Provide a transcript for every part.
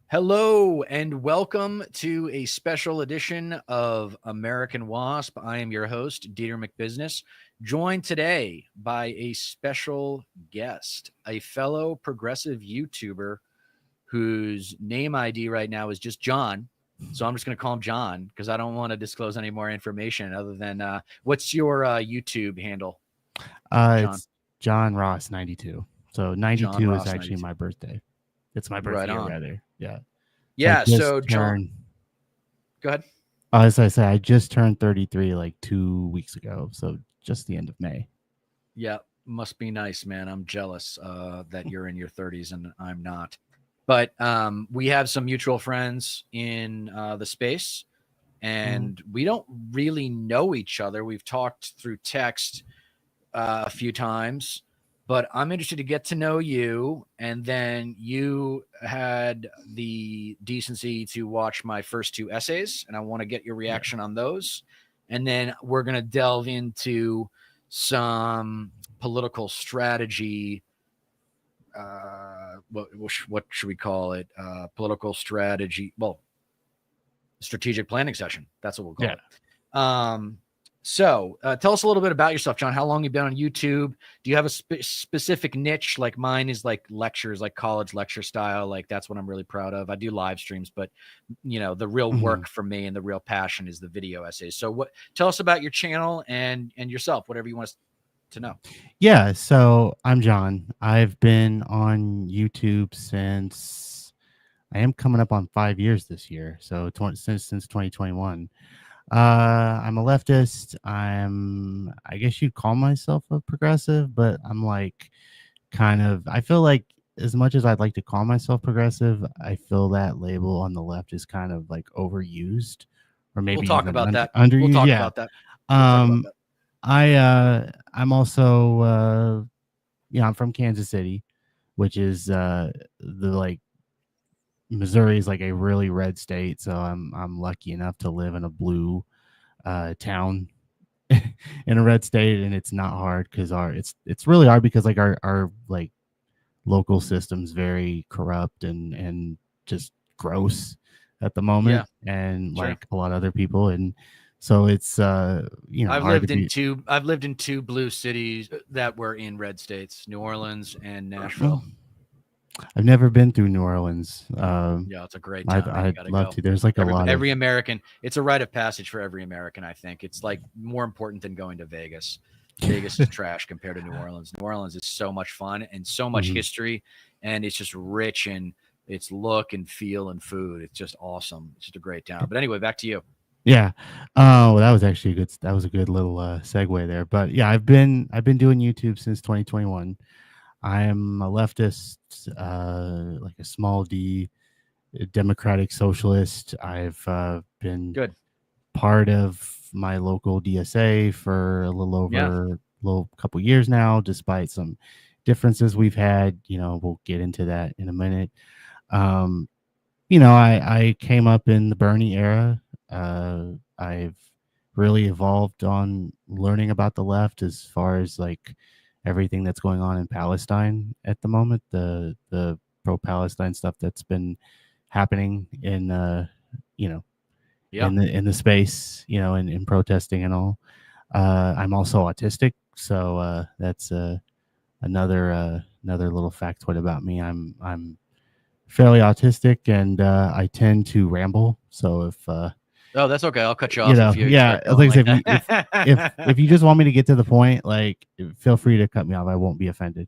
Hello and welcome to a special edition of American Wasp. I am your host, Deter McBusiness, joined today by a special guest, a fellow progressive YouTuber whose name ID right now is just John. So I'm just going to call him John because I don't want to disclose any more information other than what's your YouTube handle, John? It's John Ross 92. So John 92 is Ross actually 92. my birthday. It's my birth Right year, on. rather. Yeah. So I Yeah. just So John, turned, go ahead. as I said, I just turned 33 like 2 weeks ago. So just the end of May. Yeah, must be nice, man. I'm jealous that you're in your 30s and I'm not. But we have some mutual friends in the space, and we don't really know each other. We've talked through text a few times, but I'm interested to get to know you. And then you had the decency to watch my first two essays, and I want to get your reaction on those. And then we're going to delve into some political strategy. What should we call it? Political strategy. Well, strategic planning session. That's what we'll call it. So tell us a little bit about yourself, John. How long you've been on YouTube? Do you have a specific niche? Like mine is like lectures, like college lecture style. Like that's what I'm really proud of. I do live streams, but the real work for me and the real passion is the video essays. So tell us about your channel and yourself, whatever you want us to know. Yeah. So I'm John. I've been on YouTube since I am coming up on 5 years this year. So since 2021. I'm a leftist. I guess you'd call myself a progressive, but I'm like I feel like as much as I'd like to call myself progressive, I feel that label on the left is kind of like overused or maybe We'll talk even about that. underused. We'll talk Yeah. about that. We'll talk about that. I'm also I'm from Kansas City, which is the like Missouri is like a really red state, so I'm lucky enough to live in a blue town in a red state, and it's not hard because it's really hard because like our like local system's very corrupt and just gross at the moment, and like a lot of other people, and so it's I've hard lived to be. I've lived in two blue cities that were in red states, New Orleans and Nashville. I've never been through New Orleans. Yeah, it's a great town. I'd love to. There's like every American. It's a rite of passage for every American. I think it's like more important than going to Vegas. Vegas is trash compared to New Orleans. New Orleans is so much fun and so much history, and it's just rich in its look and feel and food. It's just awesome. It's just a great town. But anyway, back to you. Yeah. Well, that was actually that was a good little segue there. But yeah, I've been doing YouTube since 2021. I'm a leftist, like a small D, democratic socialist. I've been part of my local DSA for a little couple years now, despite some differences we've had. We'll get into that in a minute. I came up in the Bernie era. I've really evolved on learning about the left as far as like everything that's going on in Palestine at the moment, the pro-Palestine stuff that's been happening in in the space, in protesting and all. I'm also autistic, so that's another little factoid about me. I'm fairly autistic, and I tend to ramble. So if oh, that's okay. I'll cut you off. If you just want me to get to the point, like feel free to cut me off. I won't be offended.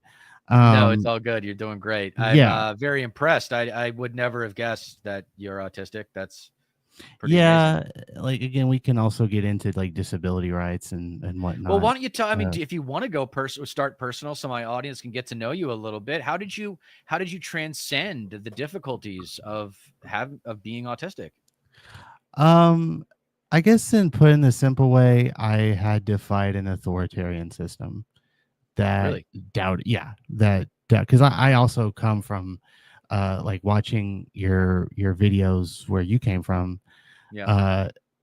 No, it's all good. You're doing great. I'm very impressed. I would never have guessed that you're autistic. That's pretty amazing. Like again, we can also get into like disability rights and whatnot. Well, why don't you tell? I mean, if you want to go start personal, so my audience can get to know you a little bit. How did you transcend the difficulties of being autistic? I guess in put in the simple way, I had to fight an authoritarian system that because I also come from like watching your videos where you came from.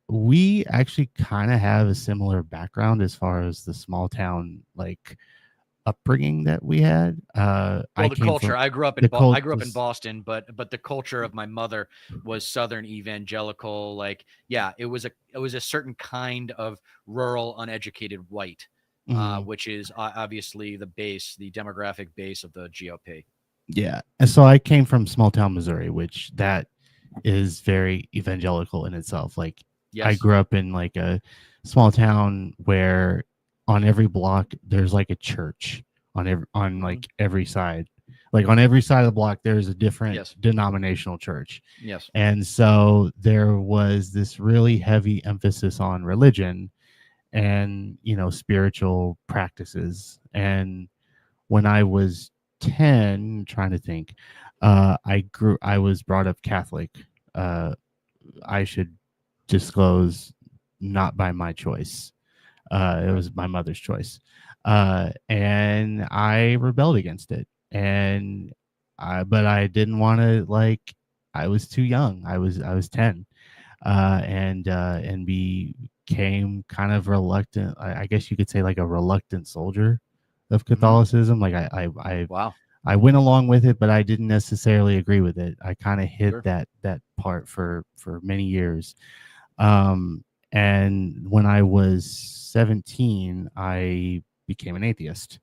We actually kind of have a similar background as far as the small town like upbringing that we had. Well, I the came culture. from I grew up the in cult I grew up in was Boston, but the culture of my mother was Southern evangelical. Like, yeah, it was a certain kind of rural, uneducated white, mhm, which is obviously the demographic base of the GOP. yeah. And so I came from small town Missouri, which that is very evangelical in itself. Like I Yes. grew up in like a small town where on every block there's like a church on Hmm. like every side. Like on every side of the block there's a different Yes. denominational church. Yes. And so there was this really heavy emphasis on religion and, spiritual practices. And when I was 10, trying to think, I was brought up Catholic. Uh, I should disclose, not by my choice. It Right. was my mother's choice. And I rebelled against it. But I didn't want to, like, I was too young. I was 10. And became kind of reluctant. I guess you could say like a reluctant soldier of Hmm. Catholicism. Like I Wow. I went along with it, but I didn't necessarily agree with it. I kind of hid Sure. that part for many years. And when I was 17, I became an atheist.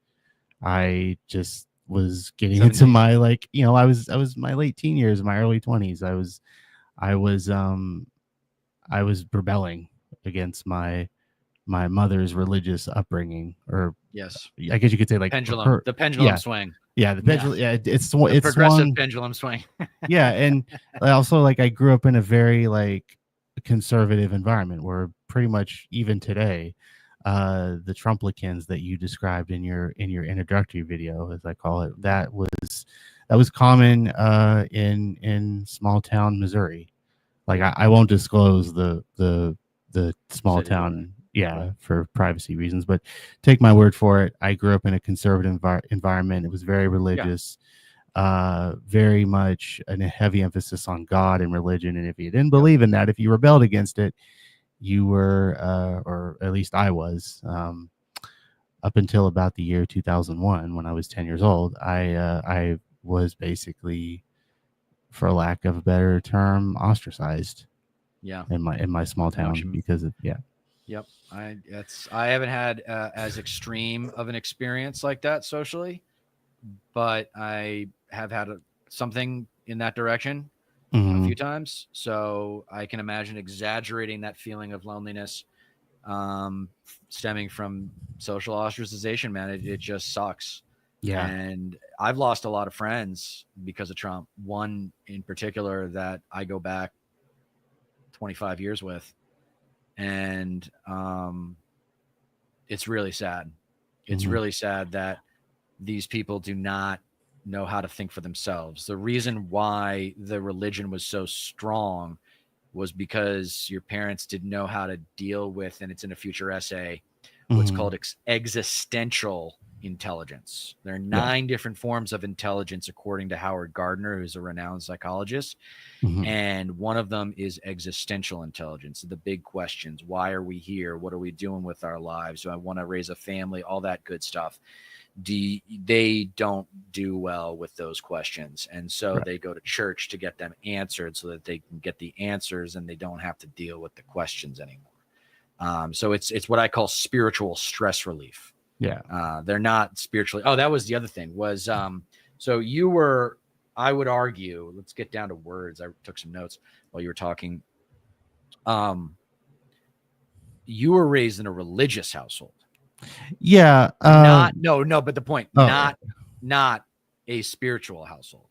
I just was getting into 17. my, like, I was my late teen years, my early 20s. I was I was rebelling against my mother's religious upbringing, or Yes. I guess you could say like Pendulum. her. The pendulum Yeah, swing. yeah, the Yeah. pendulum. Yeah, The it's progressive swung. pendulum swing. Yeah, and I also, like, I grew up in a very, like, conservative environment where pretty much even today, the Trumplicans that you described in your introductory video, as I call it, Mhm. that was common in small town Missouri. Like I won't disclose the small City. Right. town, yeah, Right. for privacy reasons, but take my word for it. I grew up in a conservative environment. It was very Yeah. religious, very much a heavy emphasis on God and religion. And if you didn't Yep. believe in that, if you rebelled against it, you were, or at least I was, up until about the year 2001, when I was 10 years old. I was basically, for lack of a better term, ostracized Yeah. in my small I know what town you mean. because of, yeah. Yep. I haven't had as extreme of an experience like that socially, but I have had something in that direction a Hmm. few times. So I can imagine exaggerating that feeling of loneliness, stemming from social ostracization. Man, it just sucks. Yeah. And I've lost a lot of friends because of Trump. One in particular that I go back 25 years with, and it's really sad. It's Hmm. really sad that these people do not know how to think for themselves. The reason why the religion was so strong was because your parents didn't know how to deal with, and it's in a future essay, what's Hmm. called existential intelligence. There are Yeah. 9 different forms of intelligence, according to Howard Gardner, who's a renowned psychologist. Hmm. And one of them is existential intelligence, the big questions. Why are we here? What are we doing with our lives? Do I want to raise a family? All that good stuff. They don't do well with those questions. And so Right. they go to church to get them answered so that they can get the answers and they don't have to deal with the questions anymore. So it's what I call spiritual stress relief. Yeah. They're not spiritually. Oh, that was the other thing was, so you were, I would argue, let's get down to words. I took some notes while you were talking. Um, you were raised in a religious household. Yeah. Not, no, but the point, Oh, not a spiritual household.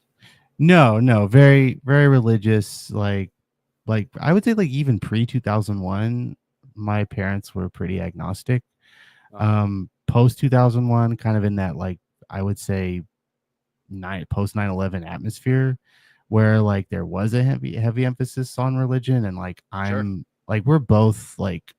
no, no, very, very religious. Like I would say, like, even pre 2001, my parents were pretty agnostic. Okay. Post 2001, kind of in that, like, I would say, post 9/11 atmosphere, where like there was a heavy emphasis on religion. And like Sure. I'm like, we're both like,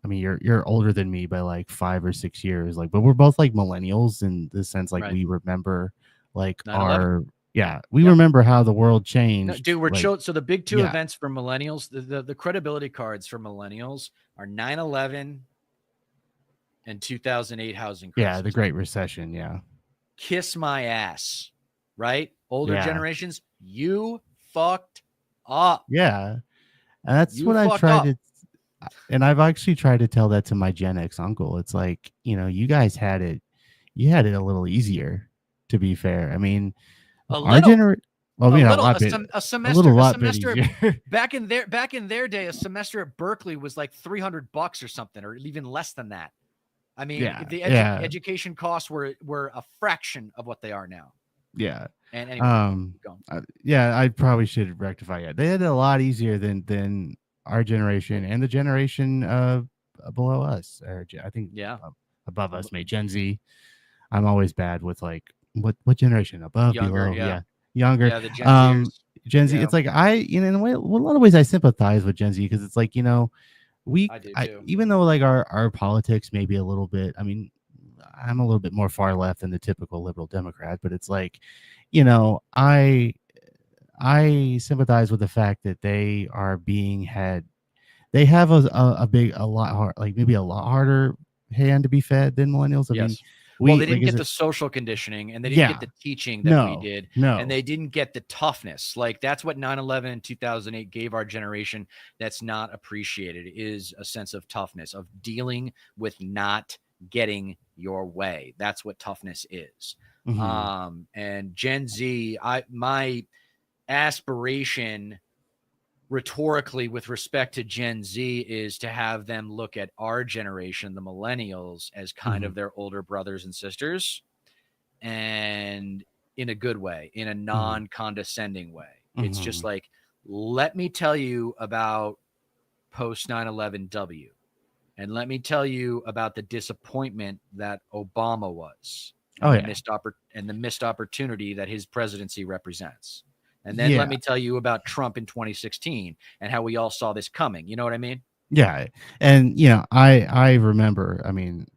I mean, you're older than me by like 5 or 6 years, like, but we're both like millennials in the sense, like, Right. we remember, like, 9/11. our, yeah, we Yep. remember how the world No, changed, dude, we're like, chill. So the big two yeah. events for millennials, the credibility cards for millennials are 9/11 and 2008 housing Yeah, the crisis. Great Recession. Yeah. Kiss my ass, right? Older Yeah. generations, you fucked up. Yeah. And that's You what I've fucked tried up. to, and I've actually tried to tell that to my Gen X uncle. It's like, you guys you had it a little easier, to be fair. I mean, A our little, well, a a little, lot bit, a a little semester, lot bit easier. back in their day, a semester at Berkeley was like $300 or something, or even less than that. I mean, Yeah. the Yeah. education costs were a fraction of what they are now. Yeah. And anyway, go. Yeah, I probably should rectify it. They had it a lot easier than our generation and the generation below us, or I think Yeah. above us, made Gen Z. I'm always bad with like what generation above, Younger, below, yeah. younger. Yeah, the Gen Zers. Gen Z. Yeah. It's like in a way, a lot of ways, I sympathize with Gen Z because it's like I do too. even though like our politics may be a little bit. I mean, I'm a little bit more far left than the typical liberal Democrat, but it's like, I sympathize with the fact that they are being had. They have a lot hard, like maybe a lot harder hand to be fed than millennials. I mean, Yes. Well, they like, didn't is get the it? social conditioning, and they didn't Yeah. get the teaching that we No. did, No. and they didn't get the toughness. Like that's what 9/11 and 2008 gave our generation. That's not appreciated, is a sense of toughness, of dealing with not getting your way. That's what toughness is. Mhm. And Gen Z, my aspiration rhetorically with respect to Gen Z is to have them look at our generation, the millennials, as kind Mhm. of their older brothers and sisters, and in a good way, in a Mhm. non-condescending way. It's just Mhm. like, let me tell you about post 9/11 W, and let me tell you about the disappointment that Obama was, and Oh, the yeah. missed opportunity that his presidency represents. And then let Yeah. me tell you about Trump in 2016 and how we all saw this coming. You know what I mean? Yeah. And I remember, I mean,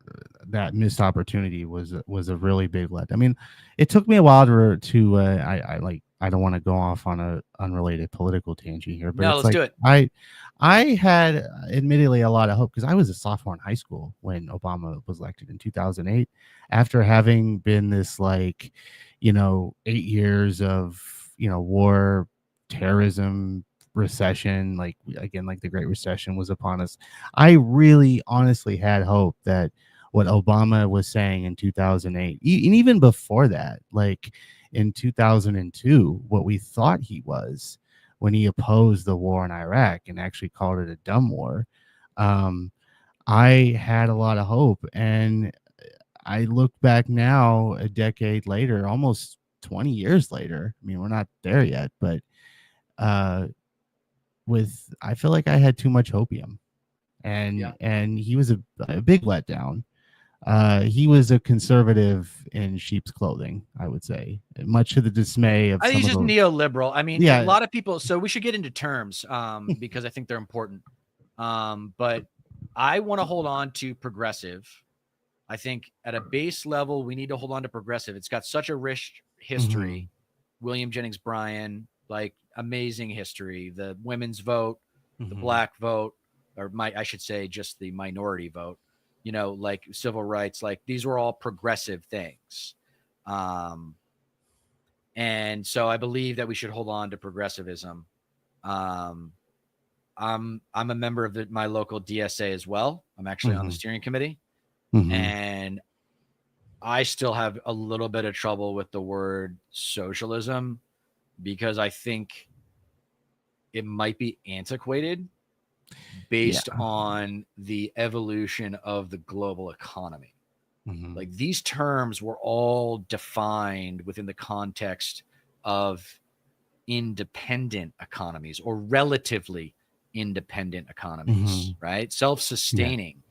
that missed opportunity was a really big let. I mean, it took me a while I don't want to go off on a unrelated political tangent here, but No, it's let's like do it. I had admittedly a lot of hope because I was a sophomore in high school when Obama was elected in 2008, after having been this 8 years of war, terrorism, recession, like again, like the Great Recession was upon us. I really honestly had hope that what Obama was saying in 2008, and even before that, like in 2002, what we thought he was when he opposed the war in Iraq and actually called it a dumb war. Um, I had a lot of hope, and I look back now, a decade later, almost 20 years later. I mean, we're not there yet, but uh, I feel like I had too much hopium, Yeah. and he was a big letdown. He was a conservative in sheep's clothing, I would say, much to the dismay of I think some he's of just the. neoliberal. I mean, a Yeah. lot of people. So we should get into terms because I think they're important. But I want to hold on to progressive. I think at a base level, we need to hold on to progressive. It's got such a rich history. Mhm. William Jennings Bryan, like amazing history. The women's vote, the Mhm. black vote, or I should say just the minority vote, like civil rights, like these were all progressive things. And so I believe that we should hold on to progressivism. Um, I'm a member of my local DSA as well. I'm actually on the Mhm. steering committee, Mhm. and I still have a little bit of trouble with the word socialism because I think it might be antiquated Yeah. based on the evolution of the global economy. Mhm. Like these terms were all defined within the context of independent economies or relatively independent economies, Mhm. right? Yeah. Self-sustaining,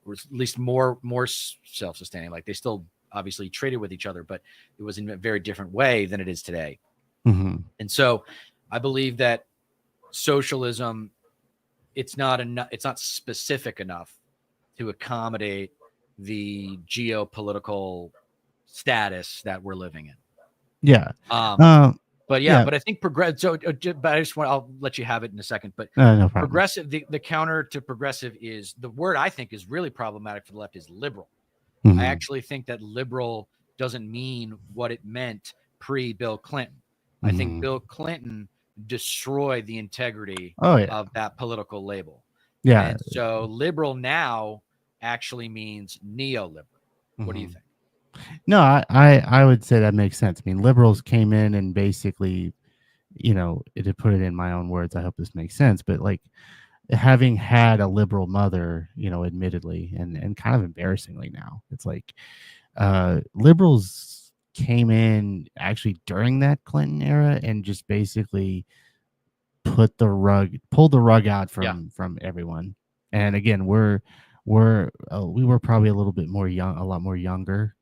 or at least more self-sustaining. Like they still obviously traded with each other, but it was in a very different way than it is today. Mhm. And so I believe that socialism, it's not specific enough to accommodate the geopolitical status that we're living in. Yeah. Um, Um, But yeah, but I think progressive. So, but I just want, I'll let you have it in a second. But no problem. Progressive, the counter to progressive is the word I think is really problematic for the left is liberal. Mm-hmm. I actually think that liberal doesn't mean what it meant pre-Bill Clinton. I think Bill Clinton destroyed the integrity of that political label. Yeah. And so liberal now actually means neoliberal. What do you think? No, I would say that makes sense. I mean, liberals came in and basically, to put it in my own words, I hope this makes sense, but like having had a liberal mother, admittedly, and kind of embarrassingly now, it's like liberals came in actually during that Clinton era and just basically pulled the rug out from everyone. And again, we were probably a lot more younger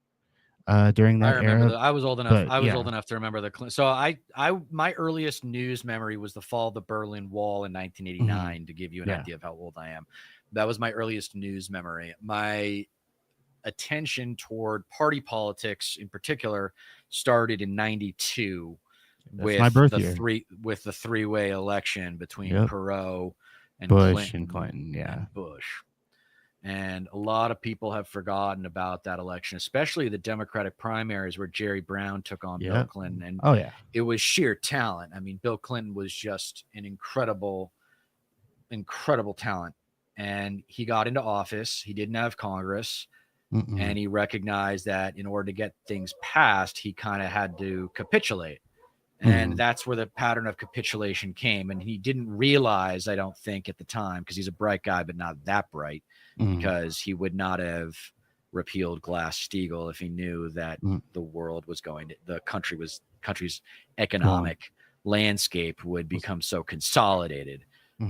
during that I remember era. I was old enough. But, I was old enough to remember the Clinton. So my earliest news memory was the fall of the Berlin Wall in 1989. To give you an idea of how old I am, that was my earliest news memory. My attention toward party politics, in particular, started in '92 with my birth the year. with the three-way election between Perot and Bush Clinton, and Clinton. Yeah, and Bush. And a lot of people have forgotten about that election, especially the Democratic primaries where Jerry Brown took on Bill Clinton. And it was sheer talent. I mean, Bill Clinton was just an incredible talent. And he got into office. He didn't have Congress. And he recognized that in order to get things passed, he kind of had to capitulate. And that's where the pattern of capitulation came. And he didn't realize, I don't think at the time, because he's a bright guy, but not that bright, because he would not have repealed Glass-Steagall if he knew that the world was going to, the country's economic landscape would become so consolidated.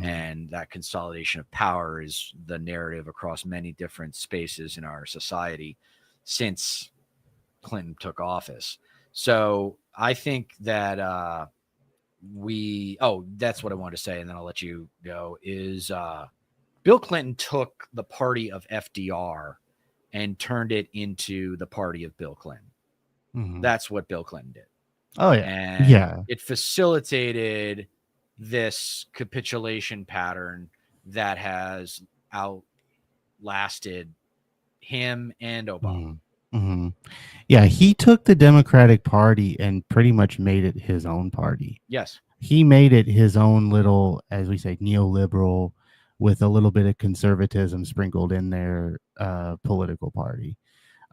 And that consolidation of power is the narrative across many different spaces in our society since Clinton took office. So I think that that's what I wanted to say, and then I'll let you go, is Bill Clinton took the party of FDR and turned it into the party of Bill Clinton. That's what Bill Clinton did. Oh, yeah. And it facilitated this capitulation pattern that has outlasted him and Obama. Yeah, he took the Democratic Party and pretty much made it his own party. Yes. He made it his own little, as we say, neoliberal with a little bit of conservatism sprinkled in their political party.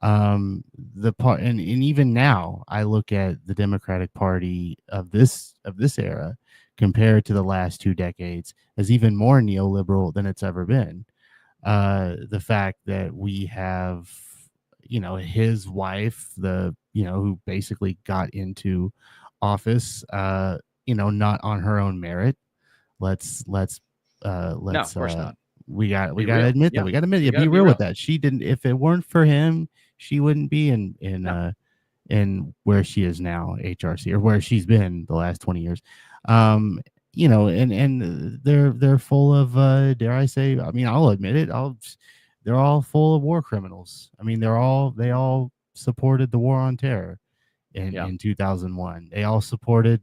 And even now, I look at the Democratic Party of this era compared to the last 2 decades as even more neoliberal than it's ever been. The fact that we have, his wife, who basically got into office, not on her own merit. Let's no, of course not. We got to admit that. We got to admit, be real with that. She didn't. If it weren't for him, she wouldn't be in where she is now, HRC, or where she's been the last 20 years. And they're full of, dare I say, I mean, I'll admit it. They're all full of war criminals. I mean, they all supported the war on terror in 2001. They all supported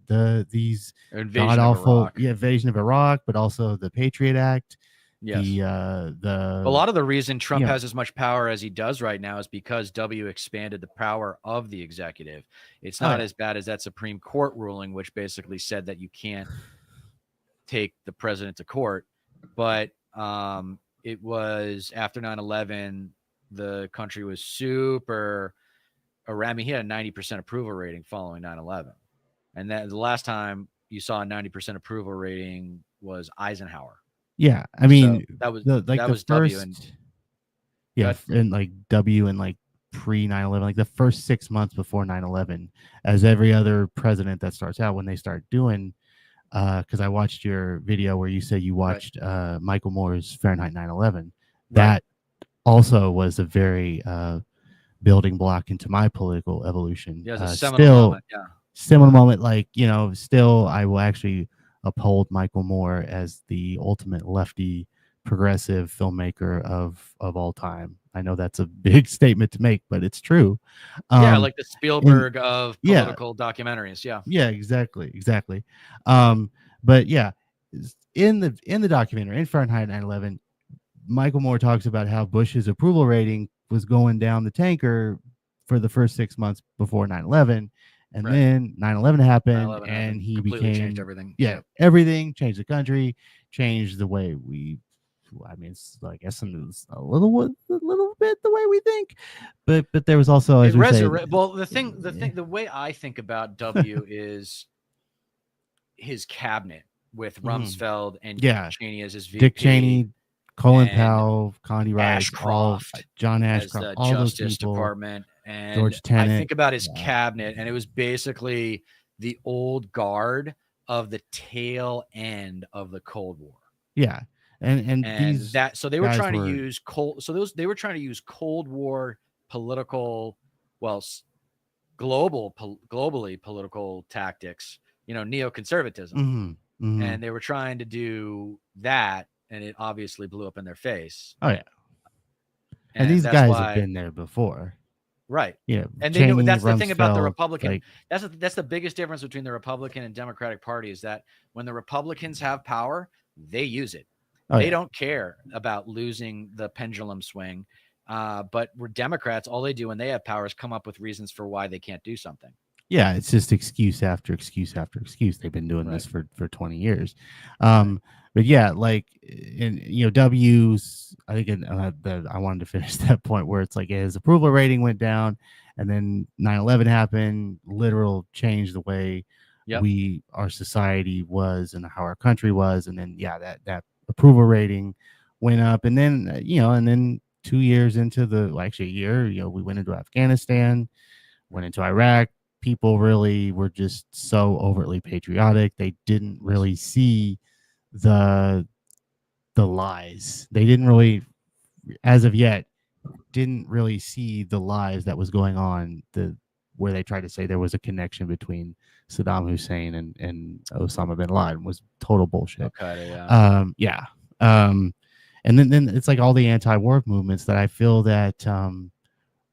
these invasion of Iraq, but also the Patriot Act. Yes. A lot of the reason Trump has as much power as he does right now is because W expanded the power of the executive. It's not as bad as that Supreme Court ruling, which basically said that you can't take the president to court. But it was after 9/11, the country was super around. I mean, he had a 90% approval rating following 9/11. And that the last time you saw a 90% approval rating was Eisenhower. Yeah, I mean, so that was first, W and like W and like pre 9/11, like the first 6 months before 9/11, as every other president that starts out when they start doing, because I watched your video where you said you watched Michael Moore's Fahrenheit 9/11. That also was a very building block into my political evolution. Yeah, it's a seminal moment. Yeah, seminal moment. Like, still I will actually uphold Michael Moore as the ultimate lefty progressive filmmaker of all time. I know that's a big statement to make, but it's true. Yeah, Um, like the and Spielberg of yeah, political documentaries. Yeah. yeah, exactly. Um, but yeah, in the documentary in Fahrenheit 9/11, Michael Moore talks about how Bush's approval rating was going down the tanker for the first 6 months before 9/11, and Right. then 9/11 happened, 9/11 and happened, he completely changed became, everything. yeah, Yep. everything changed, the country changed the way we. I mean, it's, I guess it's a little bit the way we think, but there was also, as It we say, well, the way I think about W is his cabinet with mhm, Rumsfeld and yeah, Cheney as his Dick VP Cheney, Colin and Powell, Condi Rice, all Ashcroft John as Ashcroft, the all those Justice people, Department. And George I Tenet. think about his Yeah. cabinet, and it was basically the old guard of the tail end of the Cold War. Yeah. And And these that, so they were guys trying to were use they were trying to use Cold War political, well, globally political tactics, neoconservatism. mhm, mhm. And they were trying to do that, and it obviously blew up in their face. Oh yeah. And And these that's guys have why, been there before. right. Yeah, And they know Cheney, that's the thing about the Rumsfeld, Republican. like, That's the biggest difference between the Republican and Democratic Party, is that when the Republicans have power, they use it. oh They yeah. don't care about losing the pendulum swing. But we're Democrats, all they do when they have power is come up with reasons for why they can't do something. Yeah, it's just excuse after excuse after excuse. They've been doing Right. this for 20 years. Right. But yeah, like, in, W's, I think I wanted to finish that point where it's like his approval rating went down, and then 9/11 happened, literal change the way Yep. our society was and how our country was, and then yeah, that approval rating went up, and then and then 2 years into the, well, actually a year, we went into Afghanistan, went into Iraq. People really were just so overtly patriotic. They didn't really see the lies. They didn't really, as of yet, didn't really see the lies that was going on. Where they tried to say there was a connection between Saddam Hussein and Osama bin Laden was total bullshit. Okay. Yeah. Yeah. And then it's like all the anti-war movements that I feel that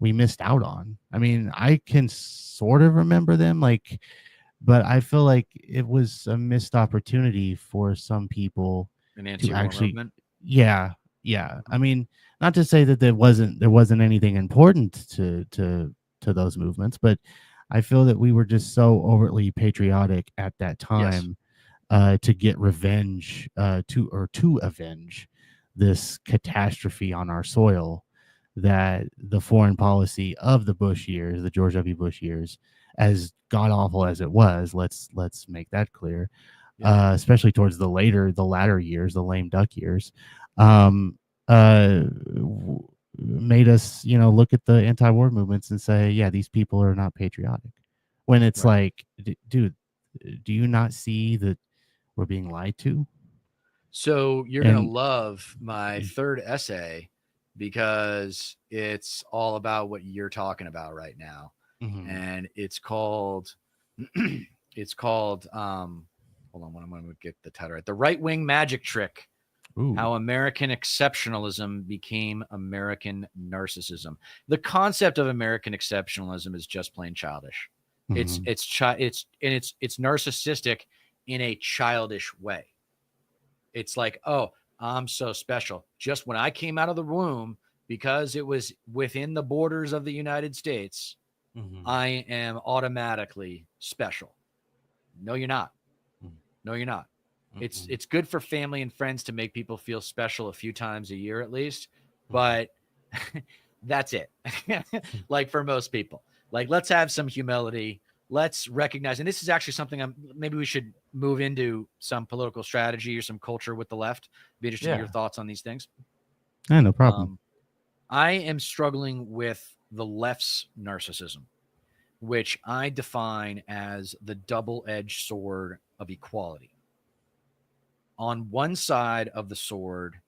we missed out on. I mean, I can sort of remember them, like, but I feel like it was a missed opportunity for some people An to anti-war actually, movement. yeah, yeah. I mean, not to say that there wasn't anything important to those movements, but I feel that we were just so overtly patriotic at that Yes. time, to get revenge, to avenge this catastrophe on our soil, that the foreign policy of the Bush years, the George W. Bush years, as god awful as it was, let's make that clear, Yep. especially towards the latter years, the lame duck years, um, made us, look at the anti-war movements and say, yeah, these people are not patriotic. When it's Right. like, dude, do you not see that we're being lied to? So you're going to And love my third essay because it's all about what you're talking about right now. mhm. And it's called, it's called, hold on, I'm going to get the title right. The Right Wing Magic Trick: Ooh. How American Exceptionalism Became American Narcissism. The concept of American exceptionalism is just plain childish. It's, Mhm. it's narcissistic in a childish way. It's like, oh, I'm so special. Just when I came out of the womb, because it was within the borders of the United States, Mhm. I am automatically special. No, you're not. Mhm. No, you're not. It's Mhm. it's good for family and friends to make people feel special a few times a year at least, Mhm. but that's it. Like for most people. Like let's have some humility. Let's recognize, and this is actually something maybe we should move into some political strategy or some culture with the left. Be interested in your Yeah. thoughts on these things. Yeah, no problem. Um, I am struggling with the left's narcissism, which I define as the double-edged sword of equality. On one side of the sword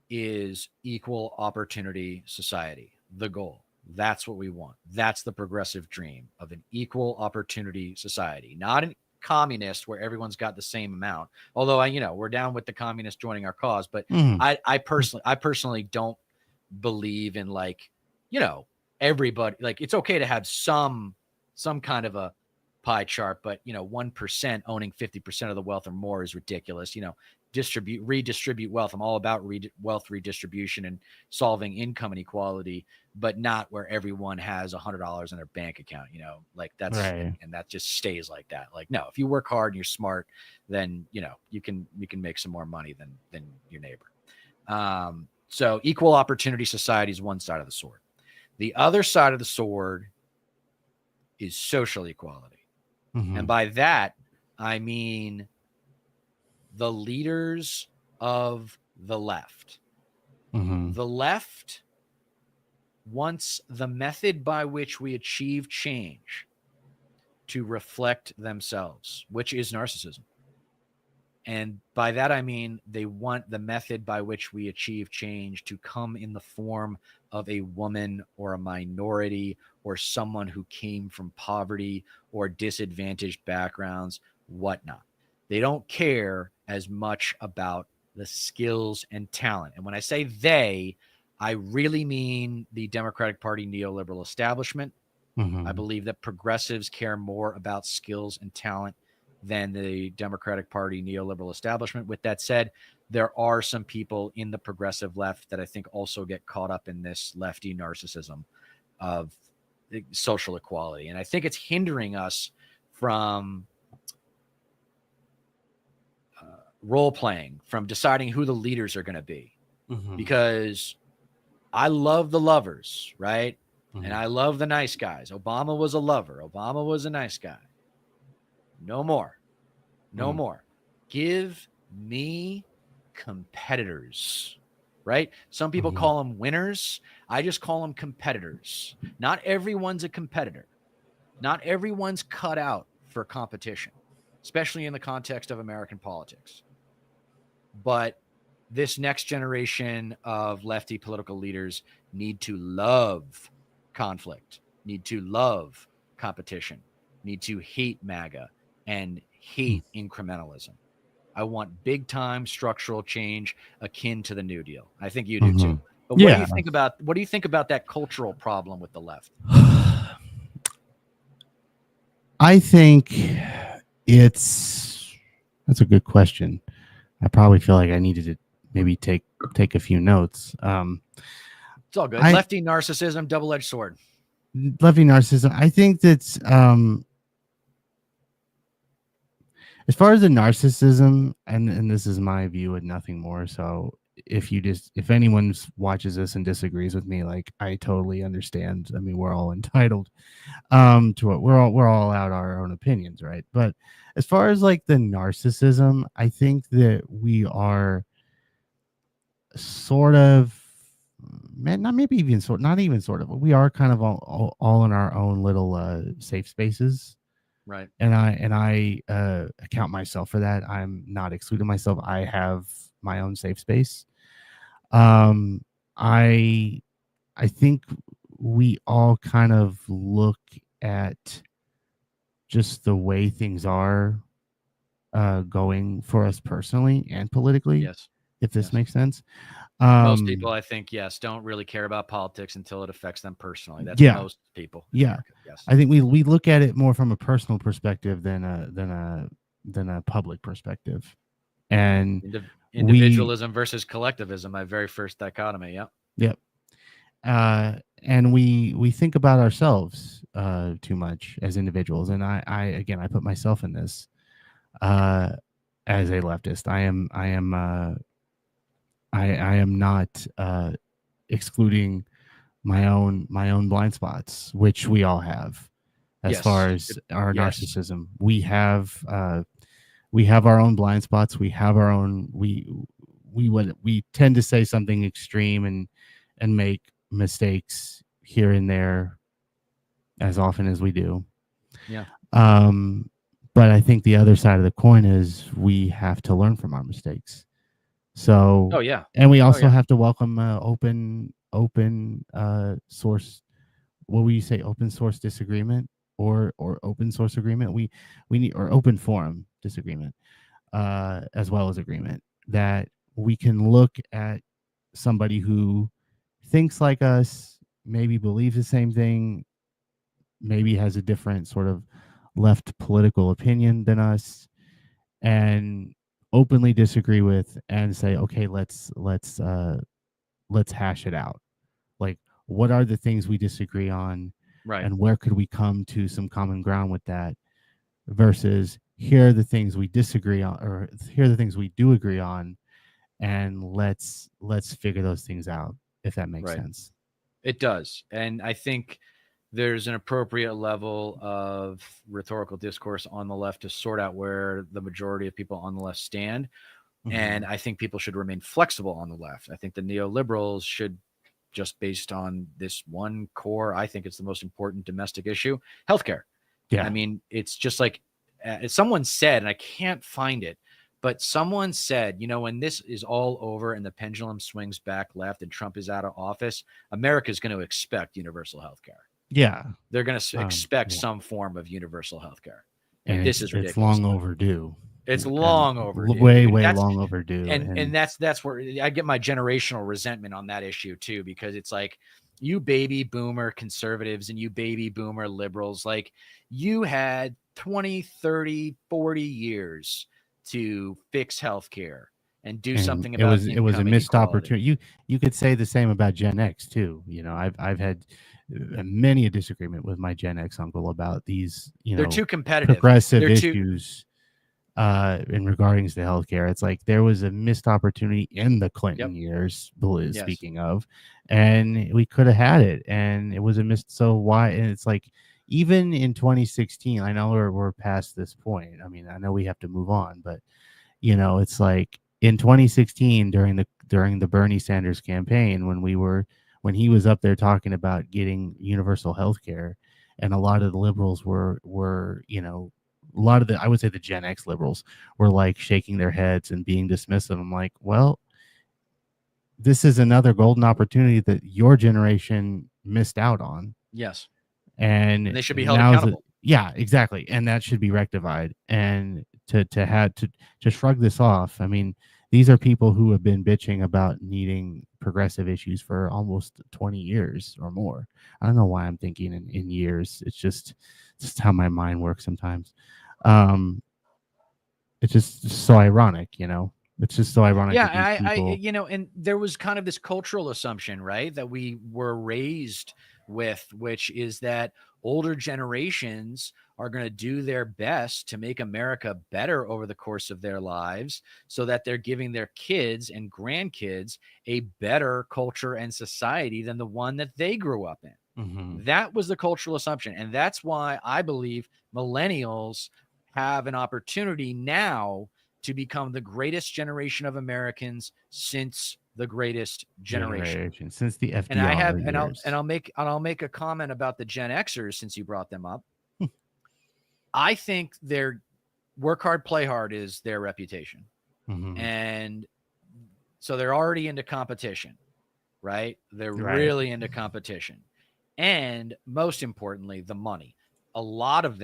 is equal opportunity society, the goal. That's what we want. That's the progressive dream of an equal opportunity society. communist where everyone's got the same amount. Although we're down with the communists joining our cause, but Mhm. I personally don't believe in everybody. Like, it's okay to have some kind of a pie chart, but 1% owning 50% of the wealth or more is ridiculous. Redistribute wealth. I'm all about wealth redistribution and solving income inequality, but not where everyone has $100 in their bank account. Like that's Right. and that just stays like that. Like, no, if you work hard and you're smart, then you can make some more money than your neighbor. So equal opportunity society is one side of the sword. The other side of the sword is social equality. Mhm. And by that, I mean the leaders of the left. Mhm. The left wants the method by which we achieve change to reflect themselves, which is narcissism. And by that, I mean they want the method by which we achieve change to come in the form of a woman or a minority or someone who came from poverty or disadvantaged backgrounds, whatnot. They don't care as much about the skills and talent. And when I say they, I really mean the Democratic Party neoliberal establishment. Mhm. I believe that progressives care more about skills and talent than the Democratic Party neoliberal establishment. With that said, there are some people in the progressive left that I think also get caught up in this lefty narcissism of social equality. And I think it's hindering us from role playing, from deciding who the leaders are going to be. Mhm. Because I love the lovers, right? Mhm. And I love the nice guys. Obama was a lover. Obama was a nice guy. No more. No more. Give me competitors, right? Some people call them winners. I just call them competitors. Not everyone's a competitor. Not everyone's cut out for competition, especially in the context of American politics. But this next generation of lefty political leaders need to love conflict, need to love competition, need to hate MAGA and hate incrementalism. I want big time structural change akin to the New Deal. I think you do too. But what do Yeah. you think about that cultural problem with the left? I think that's a good question. I probably feel like I needed to maybe take a few notes. It's all good. Lefty narcissism, double-edged sword. Lefty narcissism. I think that's as far as the narcissism, and this is my view and nothing more. So if anyone watches this and disagrees with me, like, I totally understand. I mean, we're all entitled to what we're all out our own opinions, right? But as far as like the narcissism, I think that we are sort of, man, not maybe even sort not even sort of, but we are kind of all in our own little safe spaces. Right. And I account myself for that. I'm not excluding myself. I have my own safe space. I think we all kind of look at just the way things are going for us personally and politically, Yes. if this Yes. makes sense. Most people, I think, yes, don't really care about politics until it affects them personally. That's most people in America. Yes. I think we look at it more from a personal perspective than a public perspective. And individualism versus collectivism, my very first dichotomy. Yep. And we think about ourselves too much as individuals. And I again, I put myself in this as a leftist. I am not excluding my own blind spots, which we all have. As far as our narcissism, we have our own blind spots. We have our own. We tend to say something extreme and make mistakes here and there as often as we do. Yeah. But I think the other side of the coin is we have to learn from our mistakes. So, and we also have to welcome open source. What would you say? Open source disagreement or open source agreement. We need, or open forum disagreement, as well as agreement, that we can look at somebody who thinks like us, maybe believes the same thing, maybe has a different sort of left political opinion than us, and openly disagree with, and say, okay, let's hash it out. Like, what are the things we disagree on, Right. and where could we come to some common ground with that, versus here are the things we disagree on, or here are the things we do agree on, and let's figure those things out, if that makes Right. sense. It does. And I think there's an appropriate level of rhetorical discourse on the left to sort out where the majority of people on the left stand. And I think people should remain flexible on the left. I think the neoliberals should, just based on this one core, I think it's the most important domestic issue, healthcare. Yeah. I mean, it's just like someone said, and I can't find it, but someone said, when this is all over and the pendulum swings back left and Trump is out of office, America is going to expect universal health care. Yeah. They're going to expect Yeah. some form of universal health care. And And this is ridiculous. It's long overdue. It's long overdue. Way, dude. way That's, long overdue. And that's where I get my generational resentment on that issue too, because it's like, you baby boomer conservatives and you baby boomer liberals, like, you had 20, 30, 40 years to fix healthcare and do something about it was a missed inequality. opportunity. You could say the same about Gen X too. I've had many a disagreement with my Gen X uncle about these, they're too competitive, progressive issues in regards to healthcare. It's like there was a missed opportunity in the Clinton years, speaking of, and we could have had it, and it was a missed. So why? And it's like, even in 2016, I know we're past this point. I mean, I know we have to move on, but it's like in 2016 during the Bernie Sanders campaign, when he was up there talking about getting universal health care, and a lot of the liberals were a lot of the, I would say the Gen X liberals were like shaking their heads and being dismissive. I'm like, well, this is another golden opportunity that your generation missed out on. Yes. And they should be held accountable. Yeah, exactly. And that should be rectified. And to shrug this off, I mean, these are people who have been bitching about needing progressive issues for almost 20 years or more. I don't know why I'm thinking in years. It's just how my mind works sometimes. It's just so ironic, It's just so ironic. Yeah, I and there was kind of this cultural assumption, right, that we were raised with, which is that older generations are going to do their best to make America better over the course of their lives, so that they're giving their kids and grandkids a better culture and society than the one that they grew up in. That was the cultural assumption. And that's why I believe millennials have an opportunity now to become the greatest generation of Americans since the greatest generation. Since the FDR And I have, years. and I'll make a comment about the Gen Xers, since you brought them up. I think their work hard, play hard is their reputation. And so they're already into competition, right? They're really into competition. And most importantly, the money. A lot of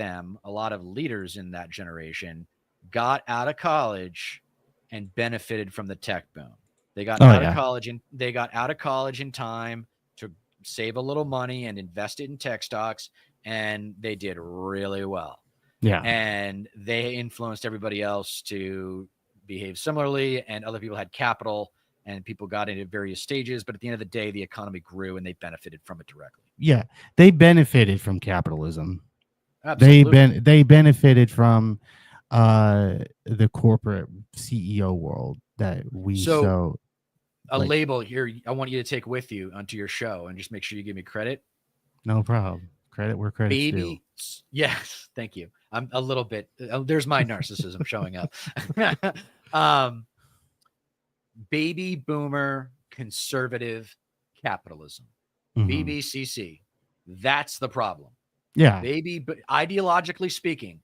leaders in that generation got out of college and benefited from the tech boom. They got out of college, and they got out of college in time to save a little money and invest it in tech stocks, and they did really well. Yeah. And they influenced everybody else to behave similarly, and other people had capital, and people got into various stages, but at the end of the day, the economy grew and they benefited from it directly. Yeah, they benefited from capitalism. Absolutely. They benefited from the corporate CEO world that we label here I want you to take with you onto your show, and just make sure you give me credit. No problem. Credit where credit's due. Yes, thank you. I'm a little bit there's my narcissism showing up. Baby boomer conservative capitalism. BBCC. That's the problem. Yeah. But ideologically speaking,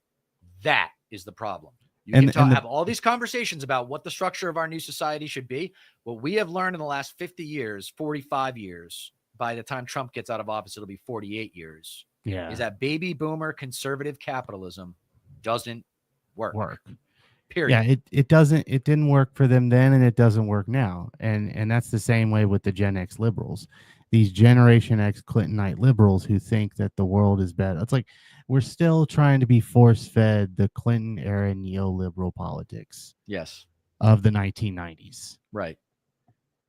that is the problem. You can have all these conversations about what the structure of our new society should be. What we have learned in the last 50 years, 45 years, by the time Trump gets out of office, it'll be 48 years. Yeah. is that baby boomer conservative capitalism doesn't work. Yeah, Period. it didn't work for them then, and it doesn't work now. And that's the same way with the Gen X liberals. These Generation X Clintonite liberals who think that the world is better. It's like we're still trying to be force fed the Clinton era neoliberal politics Yes. of the 1990s. Right.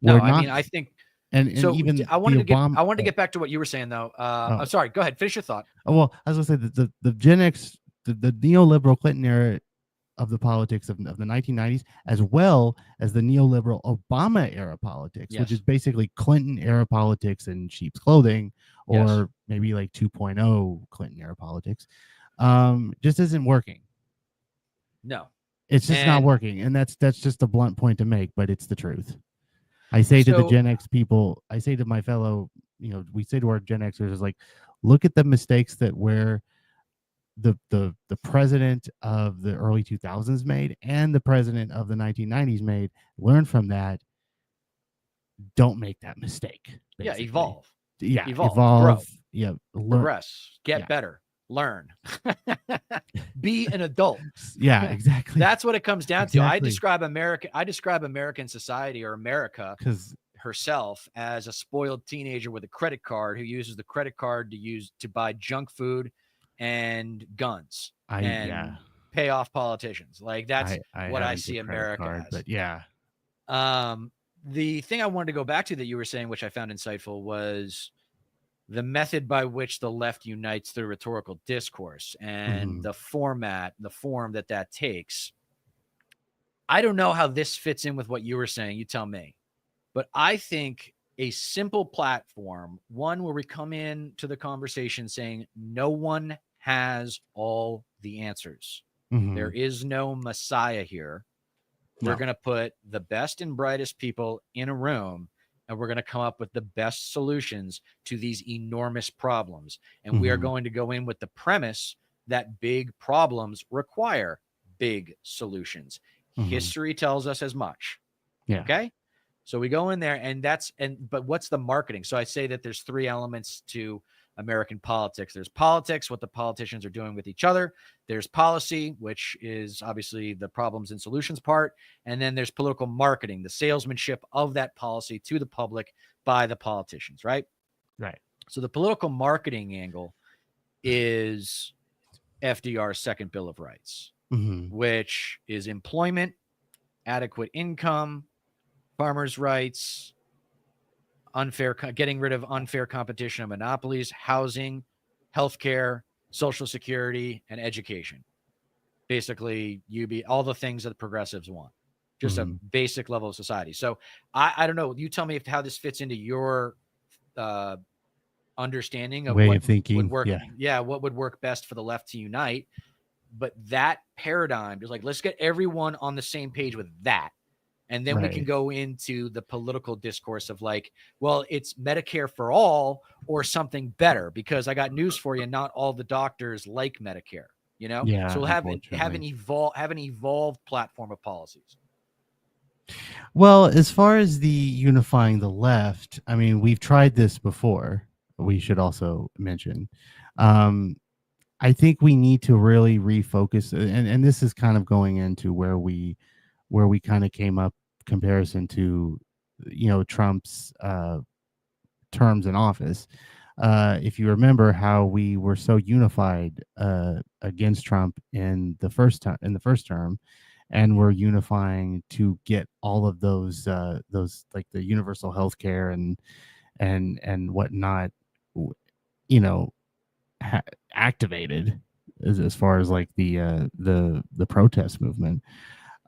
We're No, I not, mean, I think and so. even I the wanted to get Obama. I wanted to get back to what you were saying though. I'm Oh, sorry. Go ahead. Finish your thought. well, I was gonna say that the Gen X, the neoliberal Clinton era of the politics of the 1990s, as well as the neoliberal Obama era politics, which is Yes. basically Clinton era politics in sheep's clothing, Yes. or maybe like 2.0 Clinton era politics, just isn't working. No. It's just not And working, and that's just a blunt point to make, but it's the truth. I say to the so Gen X people, I say to my fellow, we say to our Gen Xers, is like, look at the mistakes that where the president of the early 2000s made and the president of the 1990s made. Learn from that. Don't make that mistake. yeah, Basically, yeah, evolve, grow, evolve. Yeah, learn. progress, get Yeah, better, learn, be an adult. yeah, exactly. That's what it comes down to. Exactly. I describe American society or America Because herself as a spoiled teenager with a credit card who uses the credit card to buy junk food and guns and pay off politicians. Like that's I what I haven't see did credit America card, as. but yeah. The thing I wanted to go back to that you were saying, which I found insightful, was the method by which the left unites through rhetorical discourse and the form that takes. I don't know how this fits in with what you were saying. You tell me. But I think a simple platform, one where we come into the conversation saying no one has all the answers. There is no Messiah here. We're going to put the best and brightest people in a room, and we're going to come up with the best solutions to these enormous problems. And we are going to go in with the premise that big problems require big solutions. History tells us as much. Yeah. Okay. So we go in there but what's the marketing? So I say that there's three elements to American politics. There's politics, what the politicians are doing with each other. There's policy, which is obviously the problems and solutions part. And then there's political marketing, the salesmanship of that policy to the public by the politicians, right? Right. So the political marketing angle is FDR's second Bill of Rights, which is employment, adequate income, farmers' rights, getting rid of unfair competition and monopolies, housing, healthcare, social security, and education. Basically, all the things that the progressives want, just a basic level of society. So I don't know. You tell me how this fits into your understanding of way what of thinking. would work. Yeah, what would work best for the left to unite. But that paradigm is like, let's get everyone on the same page with that. And then we can go into the political discourse of like, well, it's Medicare for all or something better, because I got news for you. Not all the doctors like Medicare, Yeah. So we'll have an evolved platform of policies. Well, as far as the unifying the left, I mean, we've tried this before. We should also mention. I think we need to really refocus, and this is kind of going into where we kind of came up comparison to Trump's terms in office. If you remember how we were so unified against Trump in the first term, and we're unifying to get all of those like the universal health care and whatnot, activated as far as like the protest movement,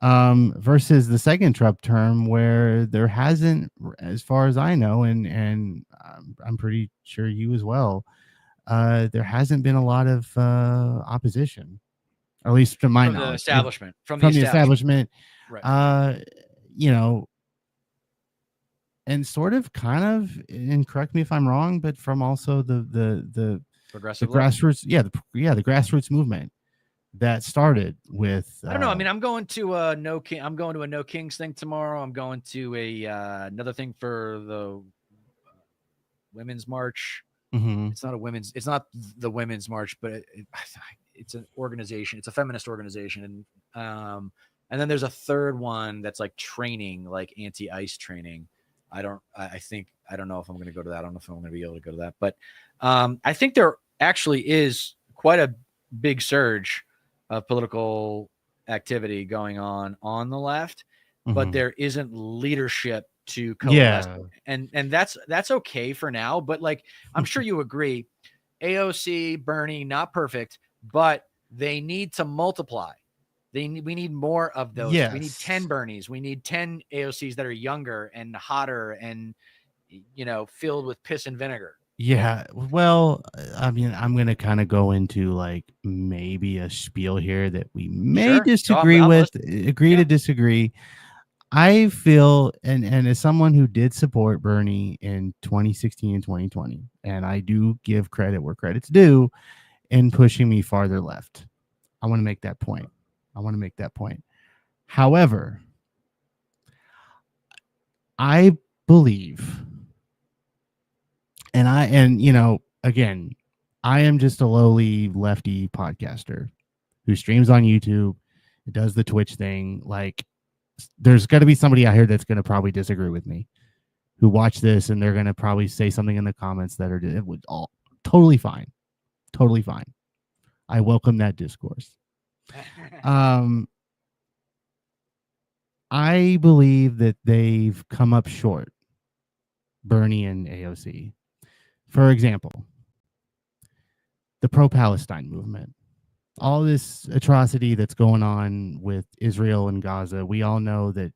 versus the second Trump term, where there hasn't, as far as I know, and I'm pretty sure you as well, there hasn't been a lot of opposition, at least to my knowledge, from the establishment, right? And sort of, kind of, and correct me if I'm wrong, but from also the grassroots, the grassroots movement that started with. I don't know. I mean, I'm going to a No Kings thing tomorrow. I'm going to another thing for the Women's March Mm-hmm. It's not the women's march, but it's an organization. It's a feminist organization. And then there's a third one that's like training, like anti-ice training. I don't know if I'm going to go to that. I don't know if I'm going to be able to go to that, but I think there actually is quite a big surge of political activity going on the left, but Mm-hmm. there isn't leadership to coalesce. Yeah. And that's okay for now, but like I'm sure you agree, AOC, Bernie, not perfect, but they need to multiply. We need more of those. We need 10 Yes. Bernies. We need 10 AOCs that are younger and hotter and filled with piss and vinegar. Yeah. Well, I mean, I'm going to kind of go into like maybe a spiel here that we may Sure. No, disagree I'm with, listening. agree Yeah. to disagree. I feel, and as someone who did support Bernie in 2016 and 2020, and I do give credit where credit's due in pushing me farther left. I want to make that point. However, I believe, and again, I am just a lowly lefty podcaster who streams on YouTube, does the Twitch thing. Like, there's got to be somebody out here that's going to probably disagree with me, who watch this, and they're going to probably say something in the comments that it would all totally fine. I welcome that discourse. I believe that they've come up short, Bernie and AOC. For example, the pro-Palestine movement, all this atrocity that's going on with Israel and Gaza. We all know that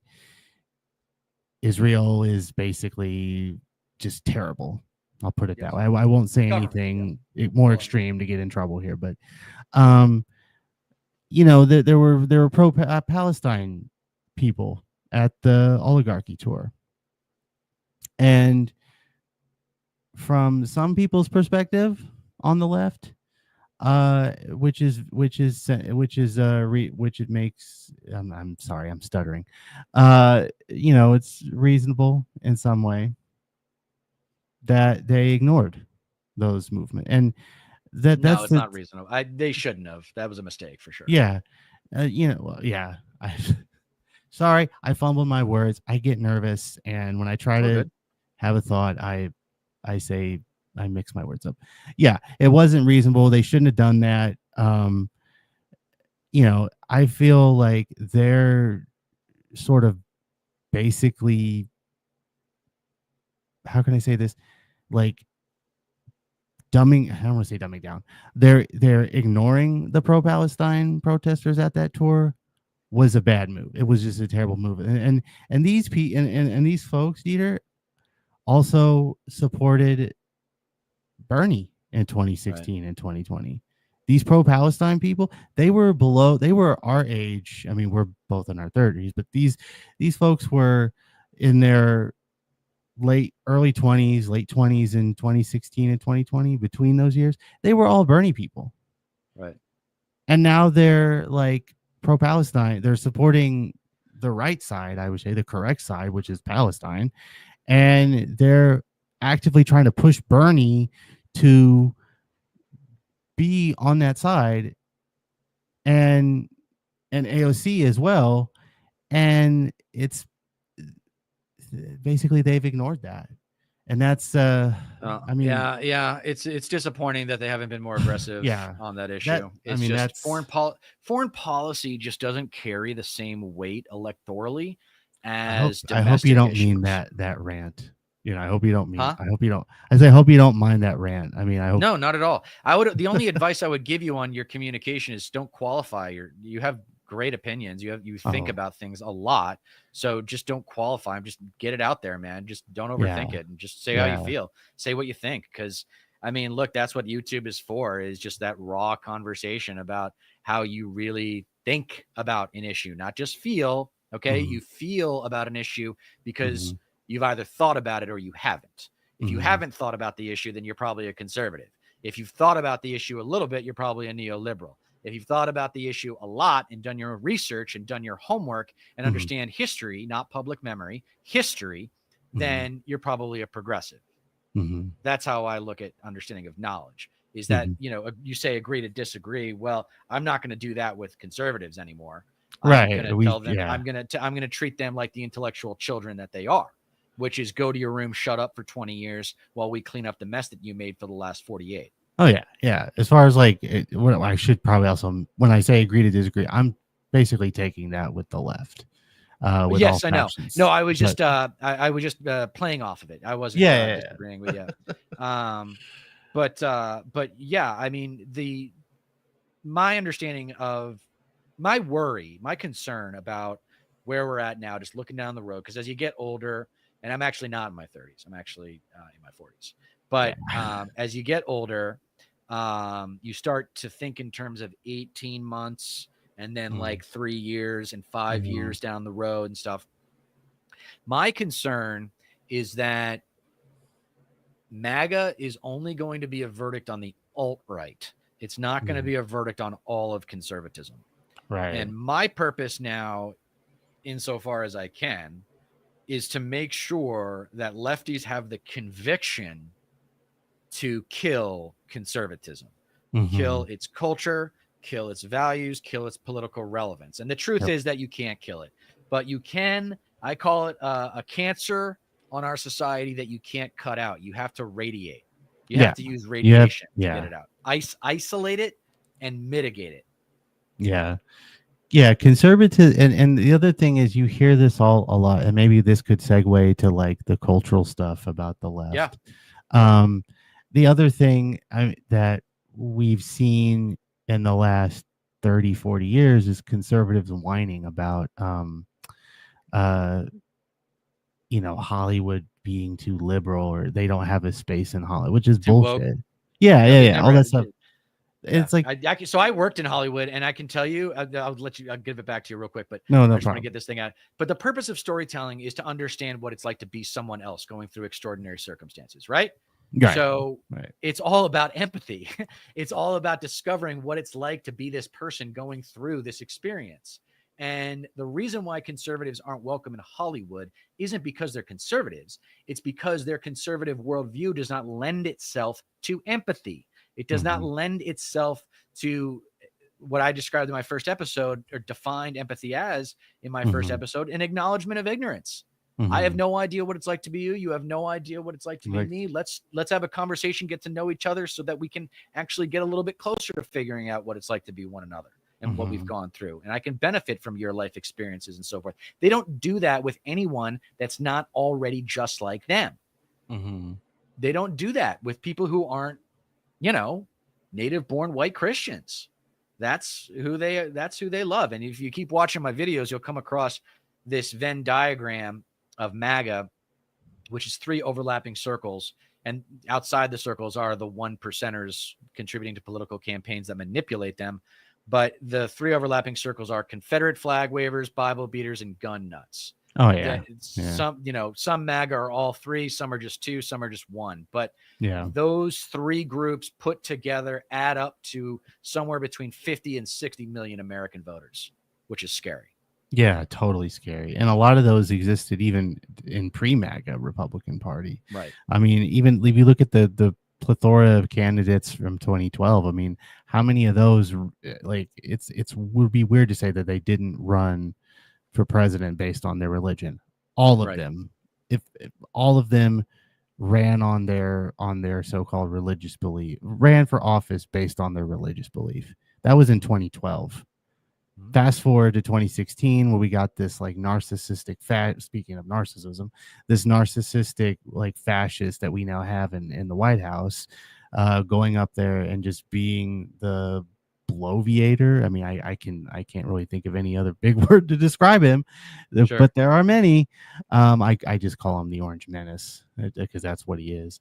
Israel is basically just terrible. I'll put it that way. I won't say anything more extreme to get in trouble here, but there were pro-Palestine people at the oligarchy tour, and from some people's perspective on the left, which it makes, I'm sorry, I'm stuttering. It's reasonable in some way that they ignored those movements, and No, it's not reasonable. They shouldn't have. That was a mistake for sure. Yeah, yeah. Sorry, I fumbled my words. I get nervous, and when I try to have a thought, I say I mix my words up. Yeah, it wasn't reasonable. They shouldn't have done that. I feel like they're sort of basically, how can I say this? Like dumbing, I don't want to say dumbing down. They're ignoring the pro-Palestine protesters at that tour was a bad move. It was just a terrible move. And these these folks, Deter, also supported Bernie in 2016 and 2020. These pro-Palestine people, they were our age. I mean, we're both in our 30s, but these folks were in their early 20s, late 20s in 2016 and 2020. Between those years, they were all Bernie people. Right. And now they're like pro-Palestine. They're supporting the right side, I would say, the correct side, which is Palestine. And they're actively trying to push Bernie to be on that side, and AOC as well. And it's basically they've ignored that. And that's I mean, yeah, it's disappointing that they haven't been more aggressive on that issue. Foreign policy just doesn't carry the same weight electorally as domestic I hope you don't issues. mean that rant. I hope you don't mean. Huh? I hope you don't. I say, I hope you don't mind that rant. I mean, I hope. No, not at all. The only advice I would give you on your communication is don't qualify. You have great opinions. You think about things a lot. So just don't qualify them. Just get it out there, man. Just don't overthink it and just say how you feel. Say what you think. Because I mean, look, that's what YouTube is for, is just that raw conversation about how you really think about an issue, not just feel. Okay. You feel about an issue because you've either thought about it or you haven't. If you haven't thought about the issue, then you're probably a conservative. If you've thought about the issue a little bit, you're probably a neoliberal. If you've thought about the issue a lot and done your research and done your homework and understand history, not public memory, history, then you're probably a progressive. That's how I look at understanding of knowledge, is that, Mm-hmm. you say agree to disagree. Well, I'm not going to do that with conservatives anymore. I'm going Right. to tell them, I'm going to treat them like the intellectual children that they are, which is go to your room, shut up for 20 years while we clean up the mess that you made for the last 48. Oh yeah, yeah. As far as like, what I should probably also, when I say agree to disagree, I'm basically taking that with the left, with all Yes, I know. No, factions. I was But just I was just playing off of it. I wasn't yeah, disagreeing with you. But yeah, I mean, my understanding of my worry, my concern about where we're at now, just looking down the road, because as you get older, and I'm actually not in my 30s, I'm actually in my 40s, but as you get older, you start to think in terms of 18 months and then like 3 years and 5 years down the road and stuff. My concern is that MAGA is only going to be a verdict on the alt-right. It's not going to be a verdict on all of conservatism. right. And my purpose now, insofar as I can, is to make sure that lefties have the conviction to kill conservatism, kill its culture, kill its values, kill its political relevance. And the truth is that you can't kill it, but you can. I call it a cancer on our society that you can't cut out. You have to radiate. You have to use radiation to get it out. Isolate it and mitigate it. Yeah. Yeah, conservative, and the other thing is, you hear this all a lot, and maybe this could segue to like the cultural stuff about the left. The other thing that we've seen in the last 30, 40 years is conservatives whining about Hollywood being too liberal, or they don't have a space in Hollywood, which is Too woke. bullshit. Yeah, all that stuff. Yeah. It's like, so I worked in Hollywood, and I can tell you, I'll give it back to you real quick, but no I just problem. want to get this thing out. But the purpose of storytelling is to understand what it's like to be someone else going through extraordinary circumstances, right? So it's all about empathy. It's all about discovering what it's like to be this person going through this experience. And the reason why conservatives aren't welcome in Hollywood isn't because they're conservatives. It's because their conservative worldview does not lend itself to empathy. It does not lend itself to what I described in my first episode, or defined empathy as in my first episode, an acknowledgement of ignorance. I have no idea what it's like to be you. You have no idea what it's like to be me. Let's have a conversation, get to know each other so that we can actually get a little bit closer to figuring out what it's like to be one another and what we've gone through. And I can benefit from your life experiences and so forth. They don't do that with anyone that's not already just like them. They don't do that with people who aren't, native born white Christians. That's who they love. And if you keep watching my videos, you'll come across this Venn diagram of MAGA, which is 3 overlapping circles. And outside the circles are the 1%ers contributing to political campaigns that manipulate them. But the 3 overlapping circles are Confederate flag wavers, Bible beaters, and gun nuts. Oh yeah. Some MAGA are all 3, some are just 2, some are just 1. But those 3 groups put together add up to somewhere between 50 and 60 million American voters, which is scary. Yeah, totally scary. And a lot of those existed even in pre-MAGA Republican Party. Right. I mean, even if you look at the plethora of candidates from 2012, I mean, how many of those, like, it would be weird to say that they didn't run for president based on their religion. All of them. If all of them ran on their so-called religious belief, ran for office based on their religious belief. That was in 2012. Fast forward to 2016, where we got this like narcissistic speaking of narcissism, this narcissistic like fascist that we now have in the White House, going up there and just being the bloviator. I mean, I can't really think of any other big word to describe him, but there are many. I just call him the Orange Menace because that's what he is.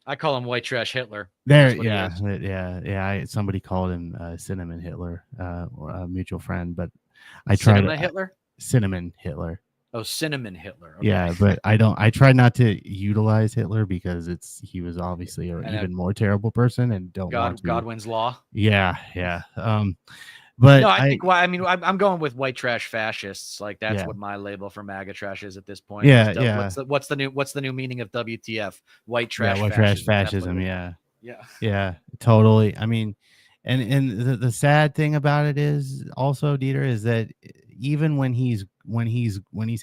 I call him white trash Hitler. Somebody called him Cinnamon Hitler, a mutual friend, but Cinnamon Hitler. Oh, Cinnamon Hitler. Okay. Yeah, but I try not to utilize Hitler because he was obviously an even more terrible person, and don't want to. Godwin's law. Yeah. But No, I think. Well, I mean, I'm going with white trash fascists. Like that's yeah, what my label for MAGA trash is at this point. Because yeah, what's the new meaning of WTF? White yeah. trash White trash fascism. That's what fascism. it. Yeah, Yeah. yeah, totally. I mean, and the sad thing about it is also Dieter is that even when he's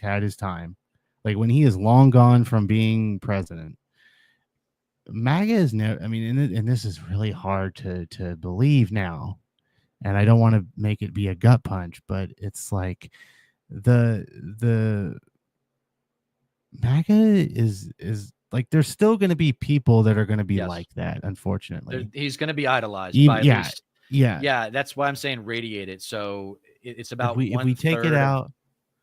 had his time, like when he is long gone from being president, MAGA is never. I mean, and this is really hard to believe now, and I don't want to make it be a gut punch, but it's like the MAGA is like there's still going to be people that are going to be Yes. like that, unfortunately. He's going to be idolized Even, by at yeah, least. yeah. Yeah, that's why I'm saying radiated. So it's If about we one take it third of out,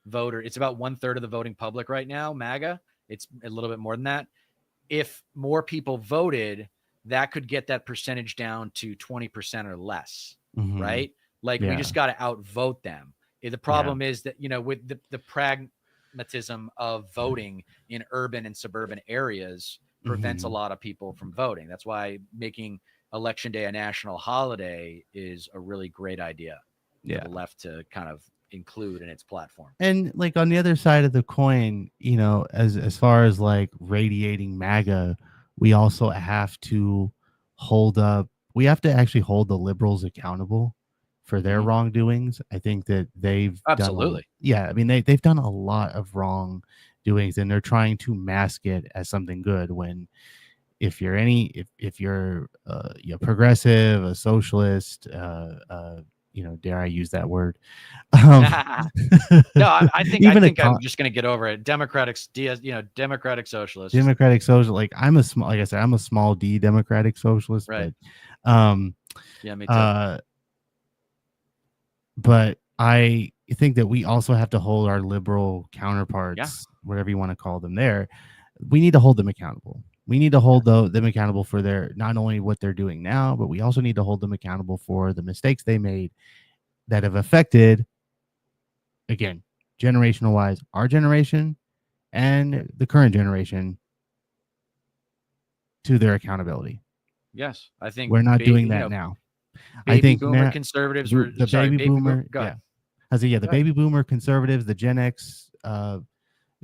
voter. It's about one third of the voting public right now. MAGA. It's a little bit more than that. If more people voted, that could get that percentage down to 20% or less, mhm, right? Like we yeah, just got to outvote them. The yeah, problem is that, with the pragmatism of voting in urban and suburban areas prevents a mhm, lot of people from voting. That's why making election day a national holiday is a really great idea for yeah. the left to kind of include in its platform. And like on the other side of the coin, as far as like radiating MAGA, we also have to we have to actually hold the liberals accountable for their Mhm. wrongdoings. I think that they've done Absolutely. yeah, I mean they've done a lot of wrong doings and they're trying to mask it as something good when if you're progressive, a socialist, dare I use that word? Um, No, I even a think I'm just gonna get over it. Democratic socialists. democratic social, like like I said, I'm a small D democratic socialist, Right. um, Yeah, me too. uh, but I think that we also have to hold our liberal Yeah. counterparts, whatever you want to call them, we need to hold them accountable. We need to hold them accountable for their not only what they're doing now, but we also need to hold them accountable for the mistakes they made that have affected, again, generational wise, our generation and the current generation to their accountability. Yes. I think We're not doing that now. I baby think boomer now conservatives the baby boomer, go yeah. ahead. I say, yeah, the Go ahead. baby boomer conservatives, the Gen X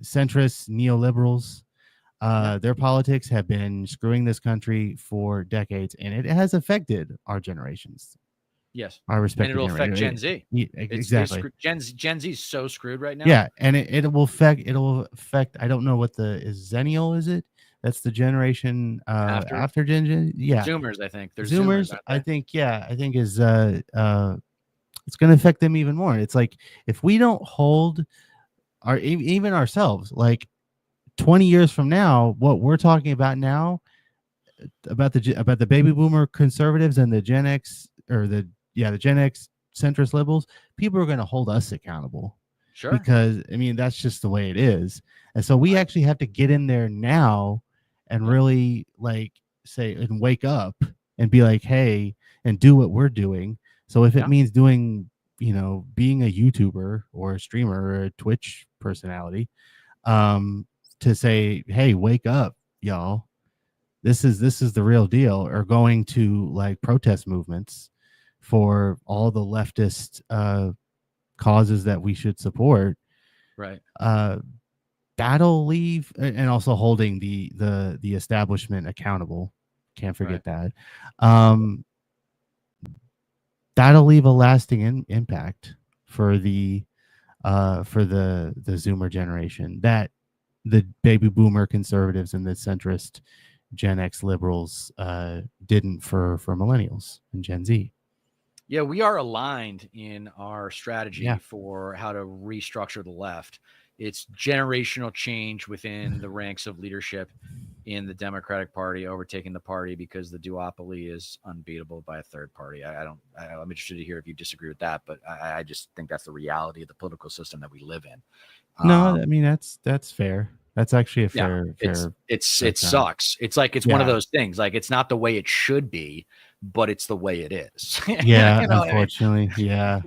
centrists, neoliberals, Yeah. their politics have been screwing this country for decades, and it has affected our generations, Yes. our And respective it'll affect Gen generations. Z. It's Exactly. Gen Z is so screwed right now. Yeah, and it'll affect. I don't know what the is Zennial, is it? That's the generation After after Gen. Yeah, Zoomers, I think. There's Zoomers, Zoomers. aren't I they? think I think is it's going to affect them even more. It's like if we don't hold even ourselves, like 20 years from now, what we're talking about now about the baby boomer conservatives and the Gen X or the Gen X centrist liberals, people are going to hold us accountable Sure. because I mean that's just the way it is. And so we I actually have to get in there now and yeah. really like say and wake up and be like, hey, and do what we're doing. So if it Yeah. means doing, being a YouTuber or a streamer or a Twitch personality, to say, hey, wake up, y'all. This is the real deal, or going to like protest movements for all the leftist causes that we should support. Right. Uh, that'll leave, and also holding the establishment accountable. Can't Right. forget that. Um, that'll leave a lasting impact for the Zoomer generation, that the baby boomer conservatives and the centrist Gen X liberals didn't for millennials and Gen Z. Yeah, we are aligned in our Yeah. strategy for how to restructure the left. It's generational change within the ranks of leadership in the Democratic Party, overtaking the party because the duopoly is unbeatable by a third party. I'm interested to hear if you disagree with that, but I just think that's the reality of the political system that we live in. No, I mean that's fair. That's actually a Yeah, fair it assessment. sucks. It's like it's one of Yeah. those things. Like it's not the way it should be, but it's the way it is. Yeah, You know what I mean? unfortunately. Yeah.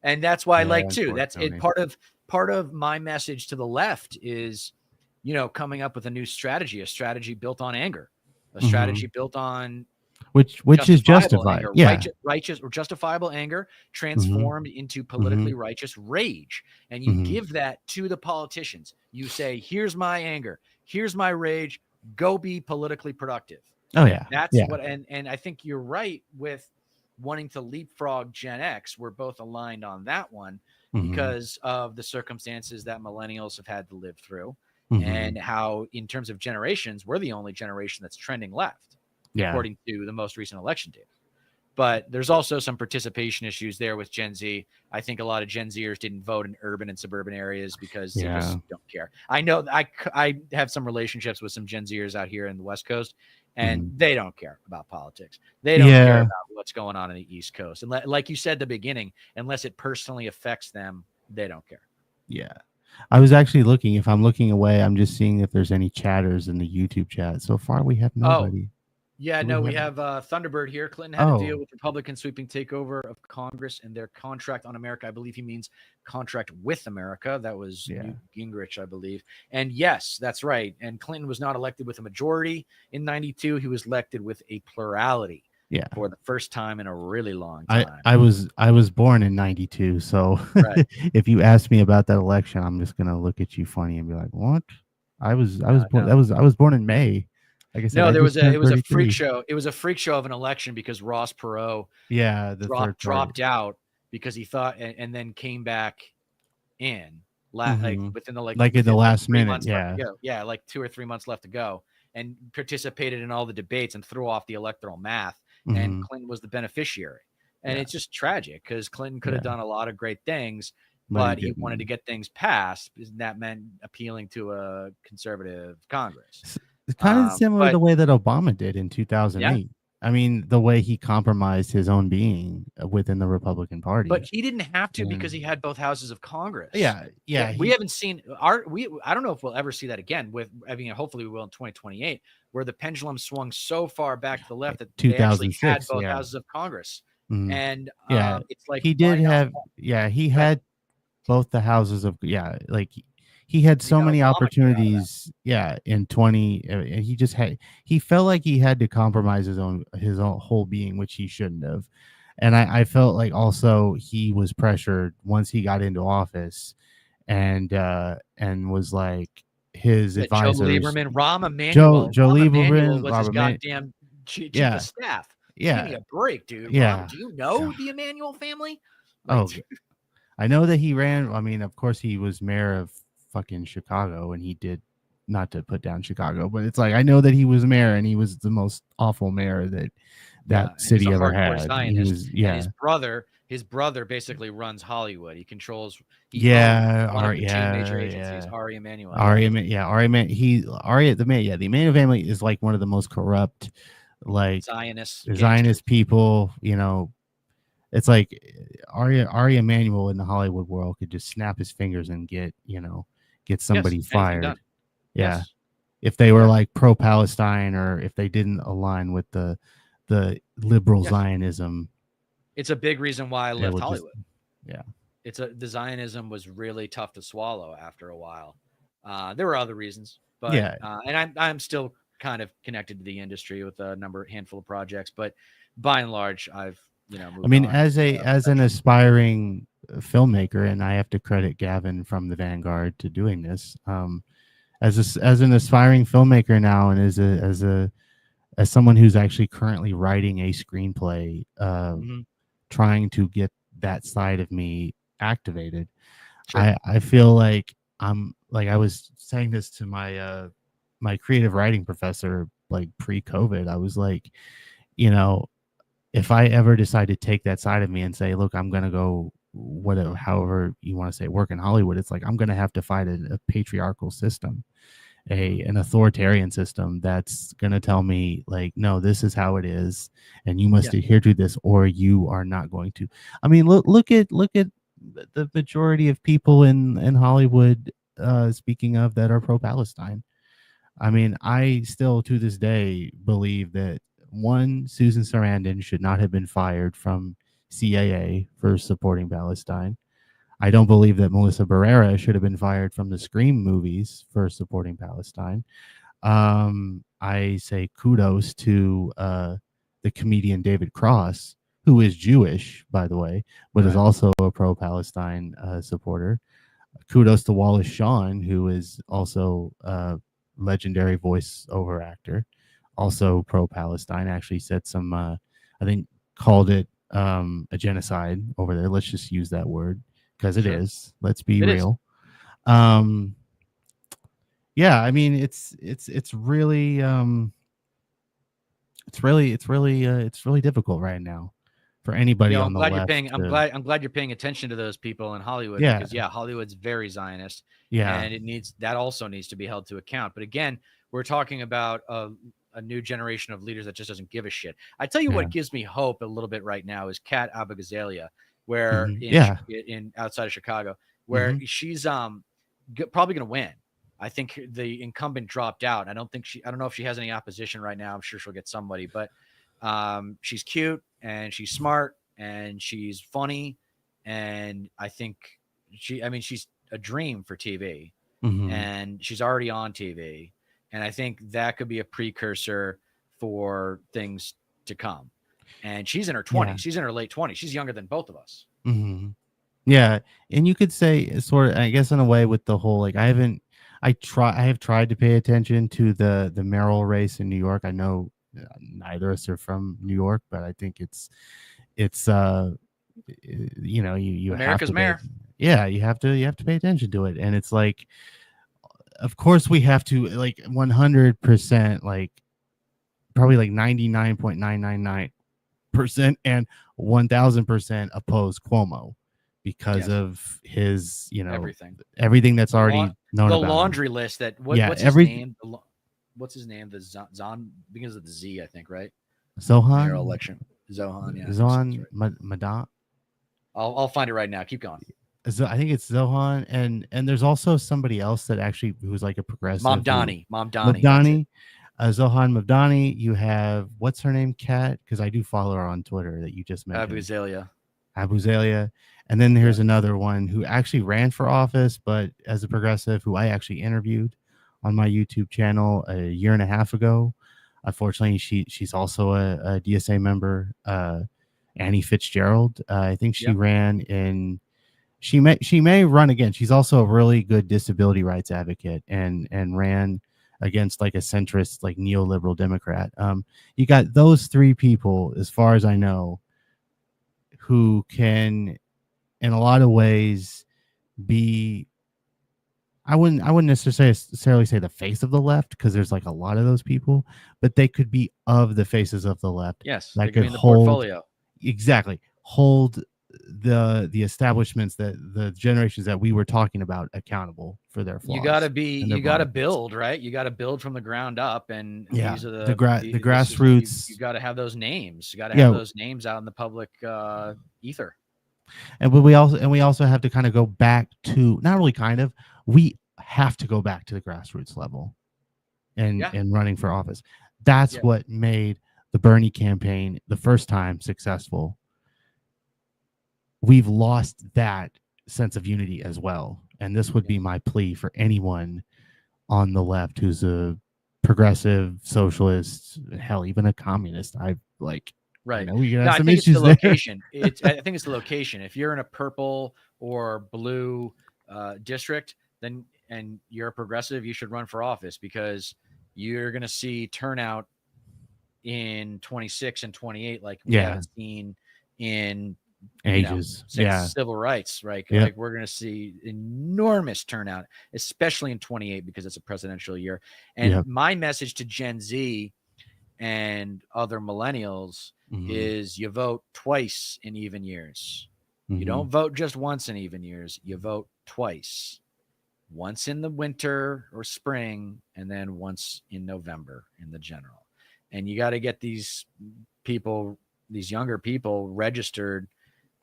And that's why, Yeah, like, too, that's it. unfortunately. Part of my message to the left is, coming up with a new strategy, a strategy built on anger, a strategy Mhm. built on which is justifiable justified. anger, Yeah. righteous or justifiable anger Mm-hmm. transformed into politically righteous rage. And you Mm-hmm. give that to the politicians. You say, here's my anger, here's my rage, go be politically productive. Oh yeah. That's Yeah. what, and I think you're right with wanting to leapfrog Gen X. We're both aligned on that one Mm-hmm. because of the circumstances that millennials have had to live through, Mm-hmm. and how, in terms of generations, we're the only generation that's trending left, Yeah. according to the most recent election data. But there's also some participation issues there with Gen Z. I think a lot of Gen Zers didn't vote in urban and suburban areas because they just don't care. I know I have some relationships with some Gen Zers out here in the West Coast, and they don't care about politics. They don't care about what's going on in the East Coast. And like you said at the beginning, unless it personally affects them, they don't care. Yeah. I was actually looking. If I'm looking away, I'm just seeing if there's any chatters in the YouTube chat. So far, we have nobody. Yeah, Do no, we we have Thunderbird here. Clinton had to deal with Republican sweeping takeover of Congress and their contract on America. I believe he means contract with America. That was Newt Gingrich, I believe. And yes, that's right. And Clinton was not elected with a majority in 92. He was elected with a plurality. Yeah. For the first time in a really long time. I was born in 92. So if you ask me about that election, I'm just going to look at you funny and be like, what? I was born in May. Like I said, no, it was a freak show. It was a freak show of an election because Ross Perot dropped out because he thought, and then came back in like within the last minute. Yeah, like 2 or 3 months left to go, and participated in all the debates and threw off the electoral math. And Clinton was the beneficiary. And it's just tragic because Clinton could have done a lot of great things, but he wanted to get things passed. And that meant appealing to a conservative Congress. It's kind of similar to the way that Obama did in 2008. Yeah. I mean, the way he compromised his own being within the Republican Party. But he didn't have to because he had both houses of Congress. Yeah. We haven't seen I don't know if we'll ever see that again hopefully we will in 2028, where the pendulum swung so far back to the left that they actually had both houses of Congress. Mm-hmm. And it's like he did have he had both the houses of like he had so many opportunities in 20 and he felt like he had to compromise his own whole being, which he shouldn't have. And I felt like also he was pressured once he got into office and was like his advisors. Joe Lieberman, Rahm Emanuel. Joe Lieberman was his goddamn chief of staff. Give me a break, dude. Rahm, do you know the Emanuel family? I know that he ran. I mean, of course, he was mayor of fucking Chicago, and he did, not to put down Chicago, but it's like I know that he was mayor, and he was the most awful mayor that city ever had. His brother basically runs Hollywood. He controls. Major agencies. Ari Emanuel. The Emanuel family is like one of the most corrupt, like Zionist people. You know, it's like Ari Emanuel in the Hollywood world could just snap his fingers and get somebody fired. Yes. If they were like pro-Palestine, or if they didn't align with the liberal Zionism. It's a big reason why I left Hollywood. The Zionism was really tough to swallow after a while. There were other reasons, but and I'm still kind of connected to the industry with a handful of projects, but by and large, I've moved on. as an aspiring filmmaker, and I have to credit Gavin from the Vanguard to doing this. As an aspiring filmmaker now, and as someone who's actually currently writing a screenplay, trying to get that side of me activated. Sure. I feel like I'm like, I was saying this to my my creative writing professor, like pre-COVID. I was like, if I ever decide to take that side of me and say, look, I'm going to go however you want to say, work in Hollywood, it's like I'm going to have to fight a patriarchal system, an authoritarian system that's going to tell me, like, no, this is how it is, and you must adhere to this, or you are not going to. I mean, look at the majority of people in Hollywood, speaking of, that are pro-Palestine. I mean, I still to this day believe that Susan Sarandon should not have been fired from CAA for supporting Palestine. I don't believe that Melissa Barrera should have been fired from the Scream movies for supporting Palestine. I say kudos to the the comedian David Cross, who is Jewish, by the way, but is Right. also a pro-Palestine supporter. Kudos to Wallace Shawn, who is also a legendary voiceover actor, also pro-Palestine. Actually said some, I think, called it a genocide over there. Let's just use that word because it Sure. is. Let's be It is. real. Yeah, I mean, it's really it's really difficult right now for anybody on I'm the glad left. I'm glad you're paying attention to those people in Hollywood Yeah, because Hollywood's very Zionist, yeah, and that also needs to be held to account. But again, we're talking about a new generation of leaders that just doesn't give a shit. I tell you yeah, what gives me hope a little bit right now is Kat Abigazilia, where yeah. in outside of Chicago, where Hmm. she's probably going to win. I think the incumbent dropped out. I don't know if she has any opposition right now. I'm sure she'll get somebody, but she's cute and she's smart and she's funny. And I think she's a dream for TV, and she's already on TV. And I think that could be a precursor for things to come. And she's in her 20s. Yeah. She's in her late 20s. She's younger than both of us. Hmm. Yeah, and you could say sort of, I guess, in a way, with the whole, like, I have tried to pay attention to the mayoral race in New York. I know neither of us are from New York, but I think it's you have America's to mayor. you have to pay attention to it, and it's like, of course we have to, like, 100%, like probably like 99.999% and 1000% oppose Cuomo because of his, everything that's already known the about him. laundry list that Yeah, what's his name? What's his name? The Zon begins with the Z, I think, right? Mayoral Zohan election. Zohan, yeah. Zohan Madan. I'll find it right now. Keep going. I think it's Zohan, and there's also somebody else that actually who's like a progressive. Mamdani. Zohan Mamdani. You have, what's her name, Kat? Because I do follow her on Twitter that you just mentioned. Abuzalia. And then there's another one who actually ran for office, but as a progressive, who I actually interviewed on my YouTube channel a year and a half ago. Unfortunately, she's also a DSA member, Annie Fitzgerald. I think she ran in. She may run again. She's also a really good disability rights advocate, and ran against like a centrist, like neoliberal Democrat. You got those three people, as far as I know, who can, in a lot of ways, be, I wouldn't necessarily say the face of the left, because there's like a lot of those people, but they could be of the faces of the left. Yes, that they could be in the hold, portfolio. Exactly, hold the establishments, that the generations that we were talking about, accountable for their flaws. You got to build, right? You got to build from the ground up, and these are the grassroots. You got to have those names. You got to have those names out in the public ether. And we also have to kind of go back to, not really kind of, we have to go back to the grassroots level and running for office. That's what made the Bernie campaign the first time successful. We've lost that sense of unity as well. And this would be my plea for anyone on the left who's a progressive, socialist, hell, even a communist. I like, right. We got I some think issues it's the location. I think it's the location. If you're in a purple or blue district, then, and you're a progressive, you should run for office, because you're going to see turnout in 26 and 28 like we haven't seen in ages. Civil rights, right? Like we're going to see enormous turnout, especially in 28, because it's a presidential year. And my message to Gen Z and other millennials is, you vote twice in even years. You don't vote just once in even years. You vote twice. Once in the winter or spring, and then once in November in the general. And you got to get these people, these younger people, registered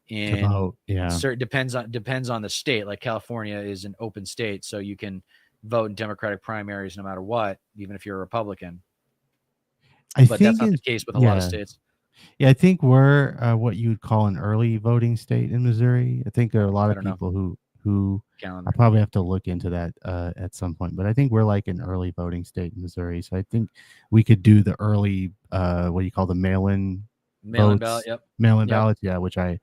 in certain, depends on the state. Like California is an open state, so you can vote in Democratic primaries no matter what, even if you're a Republican. But that's not the case with a lot of states. Yeah, I think we're what you would call an early voting state in Missouri. I think there are a lot of people who I'll calendar. probably have to look into that at some point. But I think we're like an early voting state in Missouri, so I think we could do the early what do you call the mail-in Mail-in ballot. votes, Yep. mail-in Yep. ballots. Yeah, which I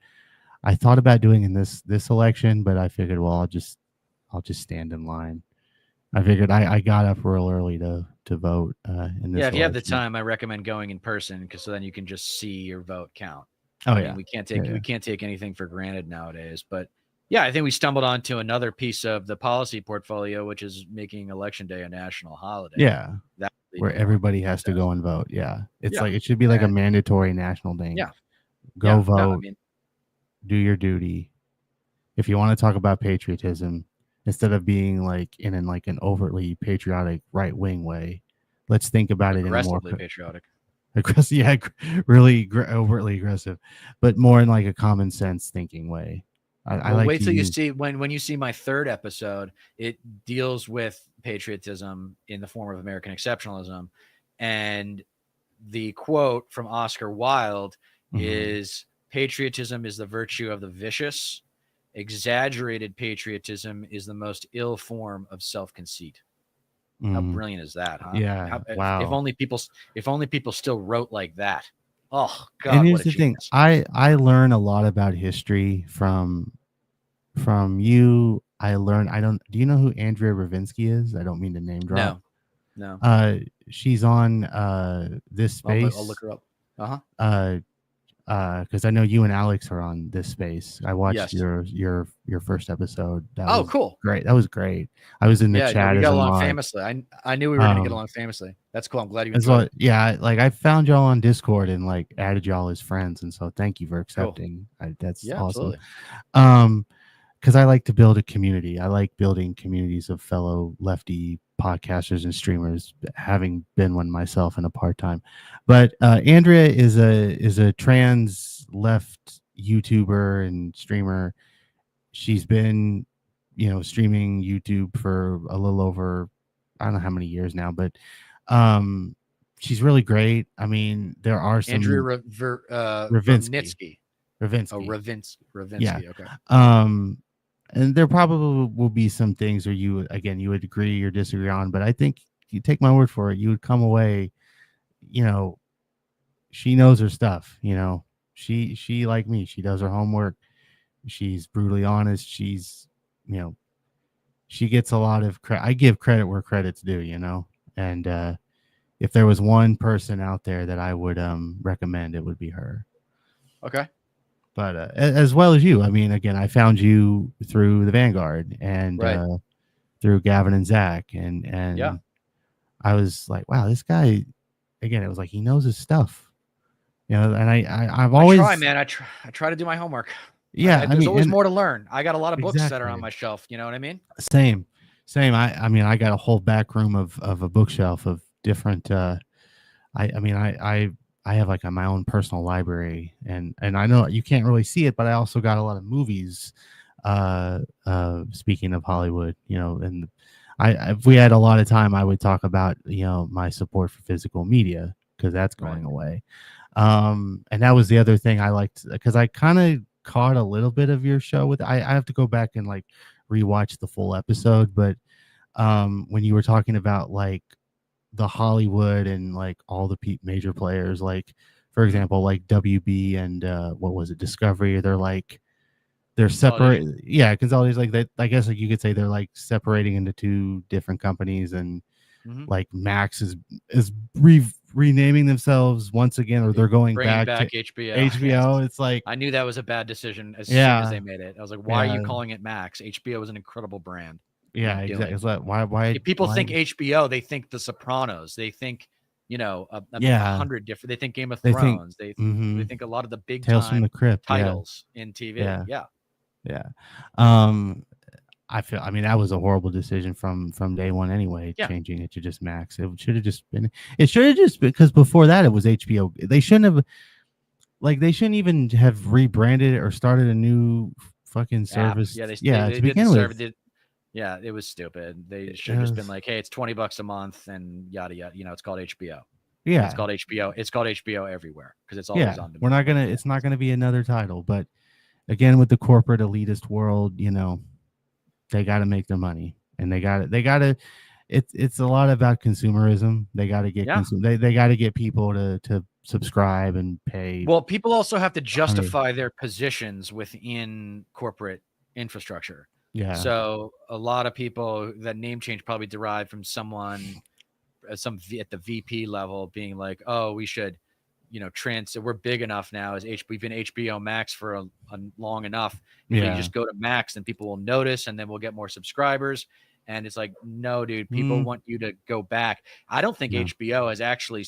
thought about doing in this election, but I figured, well, I'll just stand in line. I figured I got up real early to vote in this Yeah, if you have the election. time, I recommend going in person because so then you can just see your vote count. Oh I yeah, mean, we can't yeah, take anything for granted nowadays. But yeah, I think we stumbled onto another piece of the policy portfolio, which is making Election Day a national holiday. yeah. That Where everybody has to go and vote. Yeah, it's Yeah. like it should be like a And mandatory national thing. yeah, Go yeah. vote, No, I mean, do your duty. If you want to talk about patriotism, instead of being like in like an overtly patriotic right wing way, let's think about it in a more aggressively patriotic. aggressive, yeah, really overtly aggressive, but more in like a common sense thinking way. I Well, like wait to till you use. see when you see my third episode. It deals with patriotism in the form of American exceptionalism, and the quote from Oscar Wilde is patriotism is the virtue of the vicious. Exaggerated patriotism is the most ill form of self-conceit. How brilliant is that, huh? Yeah. Wow. If only people still wrote like that. Oh God, And what here's a the thing. genius. I learn a lot about history from you. I don't do you know who Andrea Ravinsky is? I don't mean to name drop. No. She's on this space. I'll look her up. Because I know you and Alex are on this space. I watched Yes. your first episode. That Oh, was cool. great. That was great. I was in the chat we as got a along mod. famously. I knew we were gonna get along famously. That's cool. I'm glad you enjoyed it. Yeah, like I found y'all on Discord and like added y'all as friends, and so thank you for accepting. That's awesome. Absolutely. Because I like to build a community. I like building communities of fellow lefty podcasters and streamers, having been one myself in a part-time. But Andrea is a trans left YouTuber and streamer. She's been, streaming YouTube for a little over, I don't know how many years now, but she's really great. I mean, there are some Andrea Ravinsky. Oh, Ravinsky. Yeah. Okay. And there probably will be some things where you would agree or disagree on, but I think you take my word for it, you would come away, she knows her stuff. She like me, she does her homework. She's brutally honest. She's, she gets a lot of credit. I give credit where credit's due, and if there was one person out there that I would recommend, it would be her. Okay. But as well as you, I mean, again, I found you through the Vanguard and through Gavin and Zach, and yeah. I was like, wow, this guy. Again, it was like he knows his stuff, and I've always I try, man. I try to do my homework. Yeah, there's always more to learn. I got a lot of books that are on my shelf. You know what I mean? Same. I mean, I got a whole back room of a bookshelf of different. I have like my own personal library, and I know you can't really see it, but I also got a lot of movies. Speaking of Hollywood, and if we had a lot of time, I would talk about my support for physical media because that's going away. And that was the other thing I liked because I kind of caught a little bit of your show with. I have to go back and like rewatch the full episode, but when you were talking about like the Hollywood and like all the major players, like for example, like WB and what was it, Discovery? They're separate. Yeah, consolidated. Like that. I guess like you could say they're like separating into two different companies, and like Max is renaming themselves once again, or they're going back to HBO. HBO. Yes. It's like I knew that was a bad decision as soon as they made it. I was like, why are you calling it Max? HBO is an incredible brand. Yeah, exactly. It's like why if people think HBO, they think The Sopranos, they think a 100 different. They think Game of Thrones. They think a lot of the big Tales from the Crypt titles in TV. Yeah. I mean, that was a horrible decision from day one anyway, changing it to just Max. It should have just been because before that it was HBO. They shouldn't even have rebranded it or started a new fucking service. They to begin with. It was stupid. They should have just been like, hey, it's $20 a month and yada yada. It's called HBO. Yeah. It's called HBO. It's called HBO everywhere because it's always on demand. We're not gonna. It's not gonna be another title, but again, with the corporate elitist world, they got to make their money, and they got to. It's a lot about consumerism. They got to get Yeah. They got to get people to subscribe and pay. Well, people also have to 100. justify their positions within corporate infrastructure. Yeah. So a lot of people, that name change probably derived from someone, at the VP level being like, oh, we should, we're big enough now as we've been HBO Max for a long enough. If we Yeah. just go to Max, then people will notice, and then we'll get more subscribers. And it's like, no, dude, people want you to go back. I don't think No. HBO has actually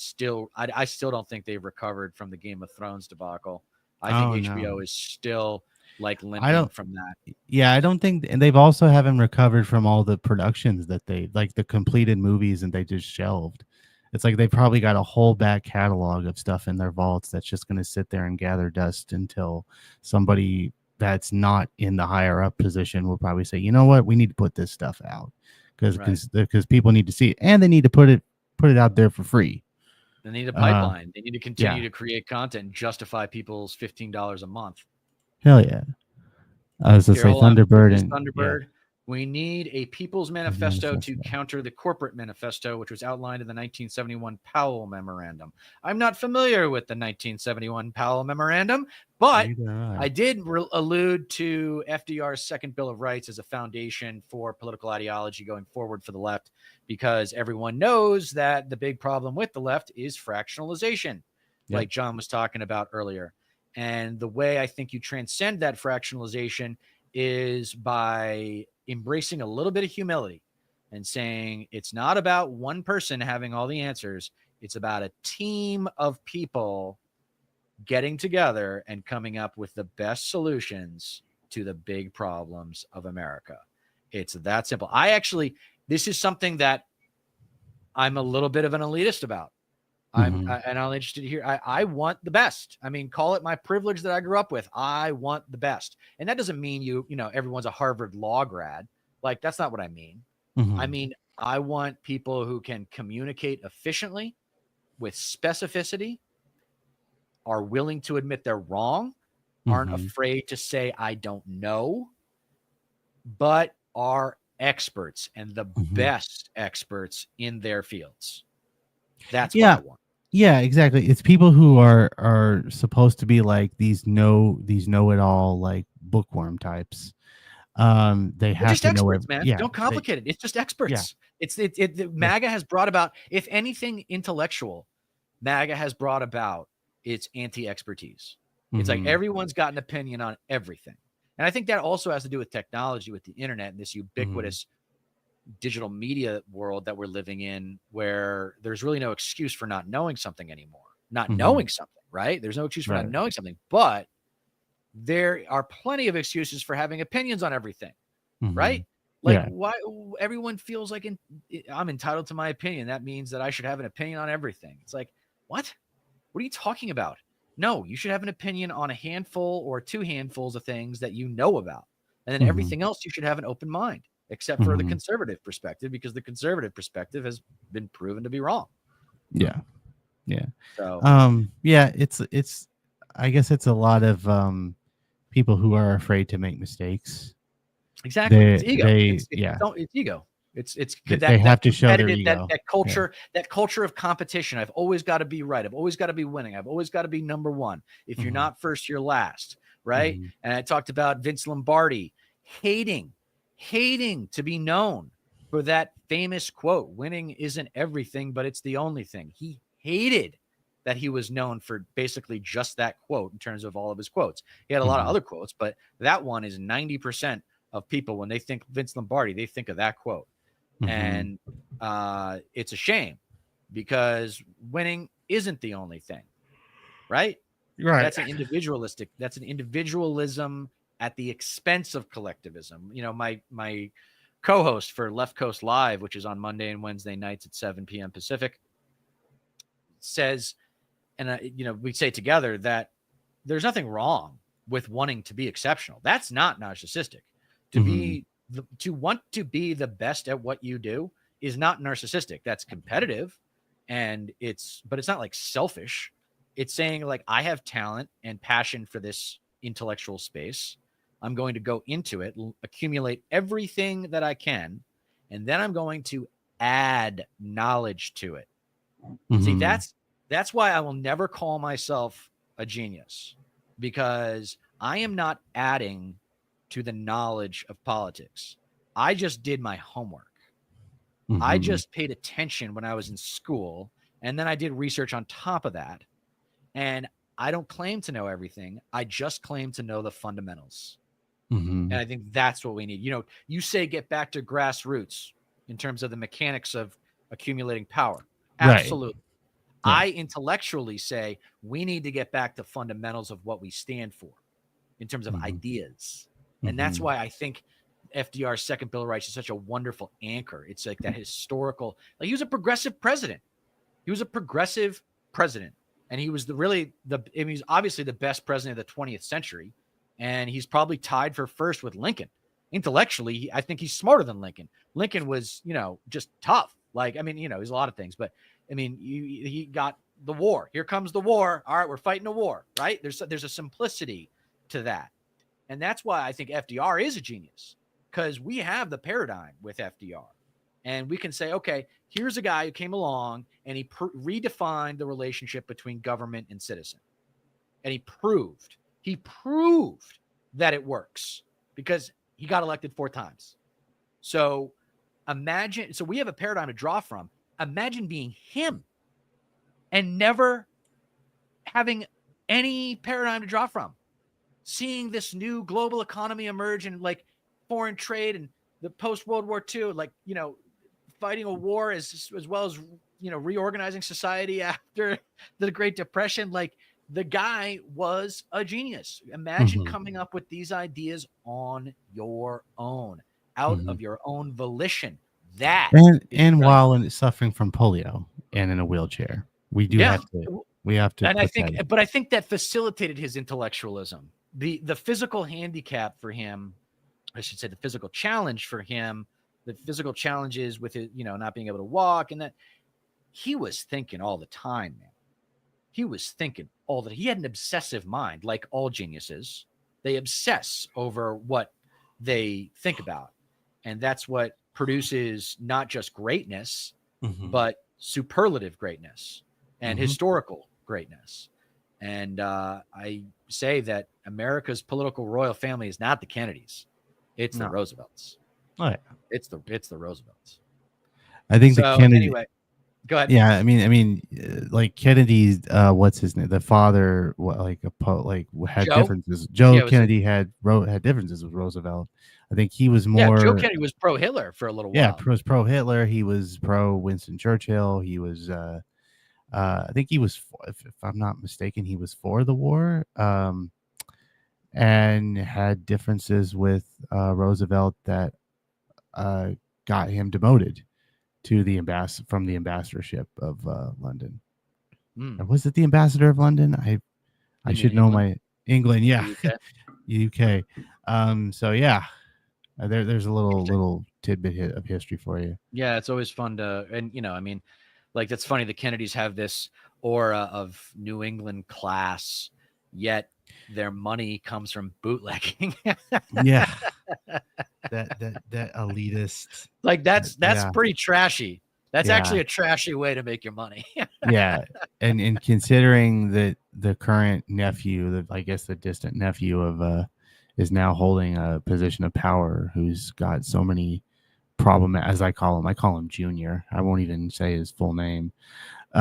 I still don't think they've recovered from the Game of Thrones debacle. I Oh, think no. HBO is still like I limping don't. from that. Yeah, I don't think, and they've also haven't recovered from all the productions that they like, the completed movies, and they just shelved. It's like they probably got a whole back catalog of stuff in their vaults that's just going to sit there and gather dust until somebody that's not in the higher up position will probably say, you know what, we need to put this stuff out because Right. people need to see it, and they need to put it out there for free. They need a pipeline. They need to continue Yeah. to create content and justify people's $15 a month. Hell yeah. I was to Here, say hold on. This Thunderbird, is and yeah. Thunderbird. We need a People's Manifesto to counter the Corporate Manifesto, which was outlined in the 1971 Powell Memorandum. I'm not familiar with the 1971 Powell Memorandum, but I did allude to FDR's Second Bill of Rights as a foundation for political ideology going forward for the left, because everyone knows that the big problem with the left is fractionalization, like John was talking about earlier. And the way I think you transcend that fractionalization is by embracing a little bit of humility and saying it's not about one person having all the answers. It's about a team of people getting together and coming up with the best solutions to the big problems of America. It's that simple. This is something that I'm a little bit of an elitist about. And I'm interested here. I want the best. I mean, call it my privilege that I grew up with. I want the best. And that doesn't mean everyone's a Harvard law grad. Like, that's not what I mean. I mean, I want people who can communicate efficiently with specificity, are willing to admit they're wrong, aren't afraid to say, I don't know, but are experts and the best experts in their fields. That's what I want. Yeah, exactly. It's people who are supposed to be like these know-it-all, like bookworm types. They have just to know experts, man. Don't complicate it. It's just experts. MAGA has brought about, if anything intellectual, MAGA has brought about its anti-expertise. It's like everyone's got an opinion on everything. And I think that also has to do with technology, with the internet and this ubiquitous digital media world that we're living in, where there's really no excuse for not knowing something anymore. Not knowing something, right? There's no excuse for not knowing something, but there are plenty of excuses for having opinions on everything, right? Like, why everyone feels like I'm entitled to my opinion. That means that I should have an opinion on everything. It's like, what? What are you talking about? No, you should have an opinion on a handful or two handfuls of things that you know about. And then everything else, you should have an open mind, except for the conservative perspective, because the conservative perspective has been proven to be wrong. Yeah. So, it's I guess it's a lot of people who are afraid to make mistakes. Exactly. It's ego. It's ego. It's they have to show their ego. That culture of competition. I've always got to be right. I've always got to be winning. I've always got to be number one. If you're not first, you're last, right? And I talked about Vince Lombardi hating to be known for that famous quote, winning isn't everything, but it's the only thing. He hated that he was known for basically just that quote in terms of all of his quotes. He had a lot of other quotes, but that one is 90% of people, when they think Vince Lombardi, they think of that quote. And it's a shame, because winning isn't the only thing, right? That's an individualism at the expense of collectivism. My co-host for Left Coast Live, which is on Monday and Wednesday nights at 7 p.m. Pacific, says, and we say together, that there's nothing wrong with wanting to be exceptional. That's not narcissistic. To want to be the best at what you do is not narcissistic. That's competitive, but it's not like selfish. It's saying, like, I have talent and passion for this intellectual space. I'm going to go into it, accumulate everything that I can, and then I'm going to add knowledge to it. See, that's why I will never call myself a genius, because I am not adding to the knowledge of politics. I just did my homework. I just paid attention when I was in school, and then I did research on top of that. And I don't claim to know everything. I just claim to know the fundamentals. And I think that's what we need. You say get back to grassroots in terms of the mechanics of accumulating power. Absolutely. Right. I intellectually say we need to get back to fundamentals of what we stand for in terms of ideas. And that's why I think FDR's second Bill of Rights is such a wonderful anchor. It's like that historical, like he was a progressive president. He was a progressive president. And he was he's obviously the best president of the 20th century. And he's probably tied for first with Lincoln. Intellectually, I think he's smarter than Lincoln. Lincoln was, just tough. Like, I mean, he's a lot of things, but I mean, he got the war. Here comes the war. All right, we're fighting a war, right? There's a simplicity to that. And that's why I think FDR is a genius, because we have the paradigm with FDR. And we can say, okay, here's a guy who came along and he redefined the relationship between government and citizen. And he proved that it works, because he got elected 4 times. So we have a paradigm to draw from. Imagine being him and never having any paradigm to draw from. Seeing this new global economy emerge, and like foreign trade and the post-World War II, like, fighting a war as well as, reorganizing society after the Great Depression. Like, the guy was a genius. Imagine coming up with these ideas on your own, out of your own volition. And while suffering from polio and in a wheelchair, we have to. And I think that facilitated his intellectualism. The physical handicap for him, I should say, the physical challenge for him, the physical challenges with it, not being able to walk, and that he was thinking all the time, man. He was thinking he had an obsessive mind, like all geniuses. They obsess over what they think about. And that's what produces not just greatness, but superlative greatness and historical greatness. And I say that America's political royal family is not the Kennedys. It's the Roosevelts. Oh, yeah. It's the Roosevelts. I think the Kennedy. Anyway, go ahead. Yeah, I mean, like Kennedy's, what's his name? The father, had Joe? differences. Joe Kennedy had differences with Roosevelt. I think he was more. Yeah, Joe Kennedy was pro-Hitler for a little while. Yeah, was pro-Hitler. He was pro-Winston Churchill. He was, I think he was, if I'm not mistaken, he was for the war. And had differences with Roosevelt that got him demoted to the ambassadorship of London. Was it the ambassador of London? I should know my England. Yeah, UK. So yeah, there's a little tidbit of history for you. Yeah, it's always fun to, and I mean, like, that's funny. The Kennedys have this aura of New England class, yet their money comes from bootlegging. Yeah, that elitist. Like, that's pretty trashy. That's actually a trashy way to make your money. Yeah, and considering that the current nephew, I guess the distant nephew of is now holding a position of power, who's got so many as I call him Junior. I won't even say his full name. He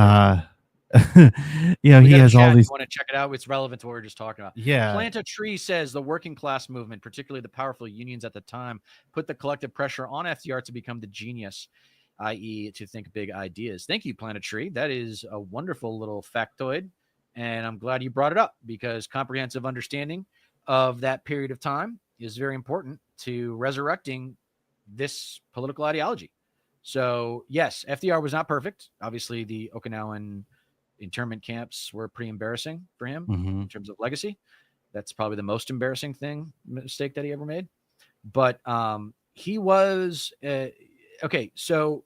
has all these. You want to check it out? It's relevant to what we were just talking about. Yeah. Plant a Tree says the working class movement, particularly the powerful unions at the time, put the collective pressure on FDR to become the genius, i.e. to think big ideas. Thank you, Plant a Tree. That is a wonderful little factoid, and I'm glad you brought it up, because comprehensive understanding of that period of time is very important to resurrecting this political ideology. So yes, FDR was not perfect. Obviously, the Okinawan internment camps were pretty embarrassing for him in terms of legacy. That's probably the most embarrassing mistake that he ever made. But he was okay. So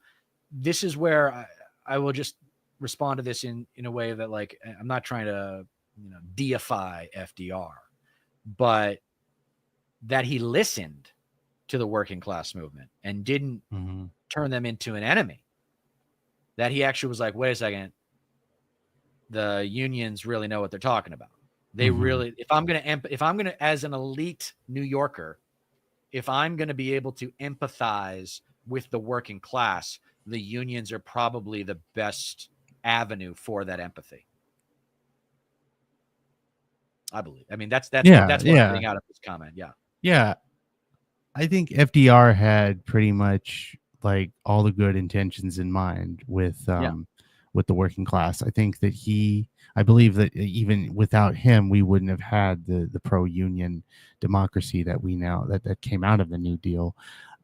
this is where I will just respond to this in a way that, like, I'm not trying to deify FDR, but that he listened to the working class movement and didn't turn them into an enemy. That he actually was like, wait a second, the unions really know what they're talking about. They really, if I'm going to, as an elite New Yorker, if I'm going to be able to empathize with the working class, the unions are probably the best avenue for that empathy. I believe. I mean, that's what I'm getting out of this comment. Yeah. Yeah. I think FDR had pretty much like all the good intentions in mind with the working class. I think that I believe that even without him, we wouldn't have had the pro-union democracy that we now that came out of the New Deal.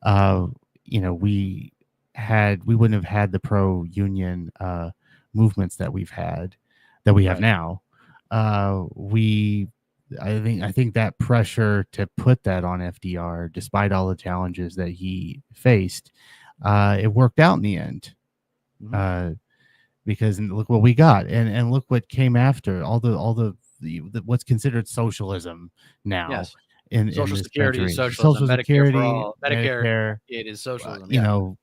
We wouldn't have had the pro-union movements that we have now. I think that pressure to put that on FDR, despite all the challenges that he faced, it worked out in the end. Because look what we got, and look what came after all the what's considered socialism now. Yes. In Social this security, country. socialism, Social Medicare security, for all. Medicare, it is socialism.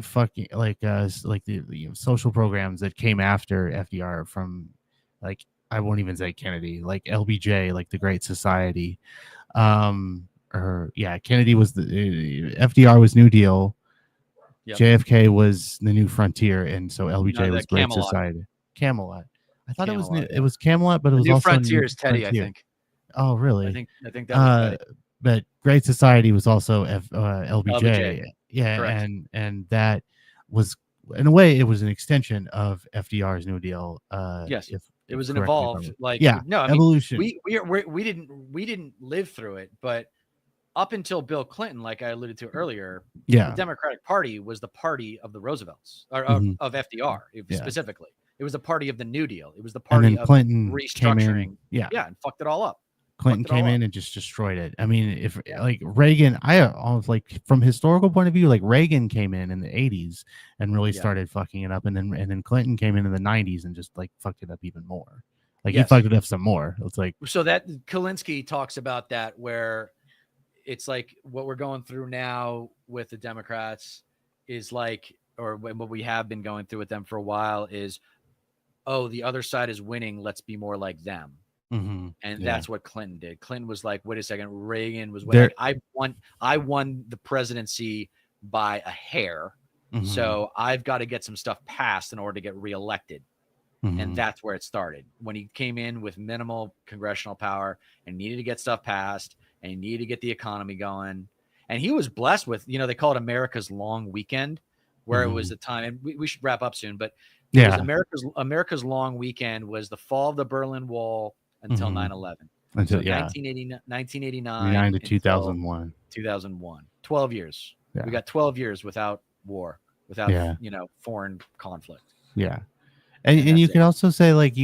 Fucking like the social programs that came after FDR from, like, I won't even say Kennedy, like LBJ, like the Great Society. Kennedy was FDR was New Deal. Yep. JFK was the New Frontier, and so LBJ was Great Camelot. Society. Camelot. I thought it was Camelot, but it was New also Frontier is Teddy, Frontier. I think. Oh, really? I think that was Teddy. But Great Society was also LBJ. Yeah, correct. and that was, in a way, it was an extension of FDR's New Deal. Yes, it was an evolved, evolution. We didn't live through it, but up until Bill Clinton, like I alluded to earlier, the Democratic Party was the party of the Roosevelts, or of FDR specifically. It was the party of the New Deal. It was the party of Clinton restructuring. And fucked it all up. Clinton came in and just destroyed it. I mean, like Reagan, I almost, like, from historical point of view, like Reagan came in the 80s and really started fucking it up, and then Clinton came in the 90s and just like fucked it up even more. Like he fucked it up some more. It's like, so that Kulinski talks about that, where it's like what we're going through now with the Democrats is like, or what we have been going through with them for a while is, oh, the other side is winning, let's be more like them. And that's what Clinton did. Clinton was like, wait a second, Reagan was winning. I won the presidency by a hair. So I've got to get some stuff passed in order to get reelected. And that's where it started. When he came in with minimal congressional power and needed to get stuff passed and he needed to get the economy going. And he was blessed with, they call it America's long weekend, where it was the time, and we should wrap up soon, but America's long weekend was the fall of the Berlin Wall until 9/11. Until 1989 to 2001. 12 years. Yeah. We got 12 years without war, without foreign conflict. Yeah. And you can also say, like,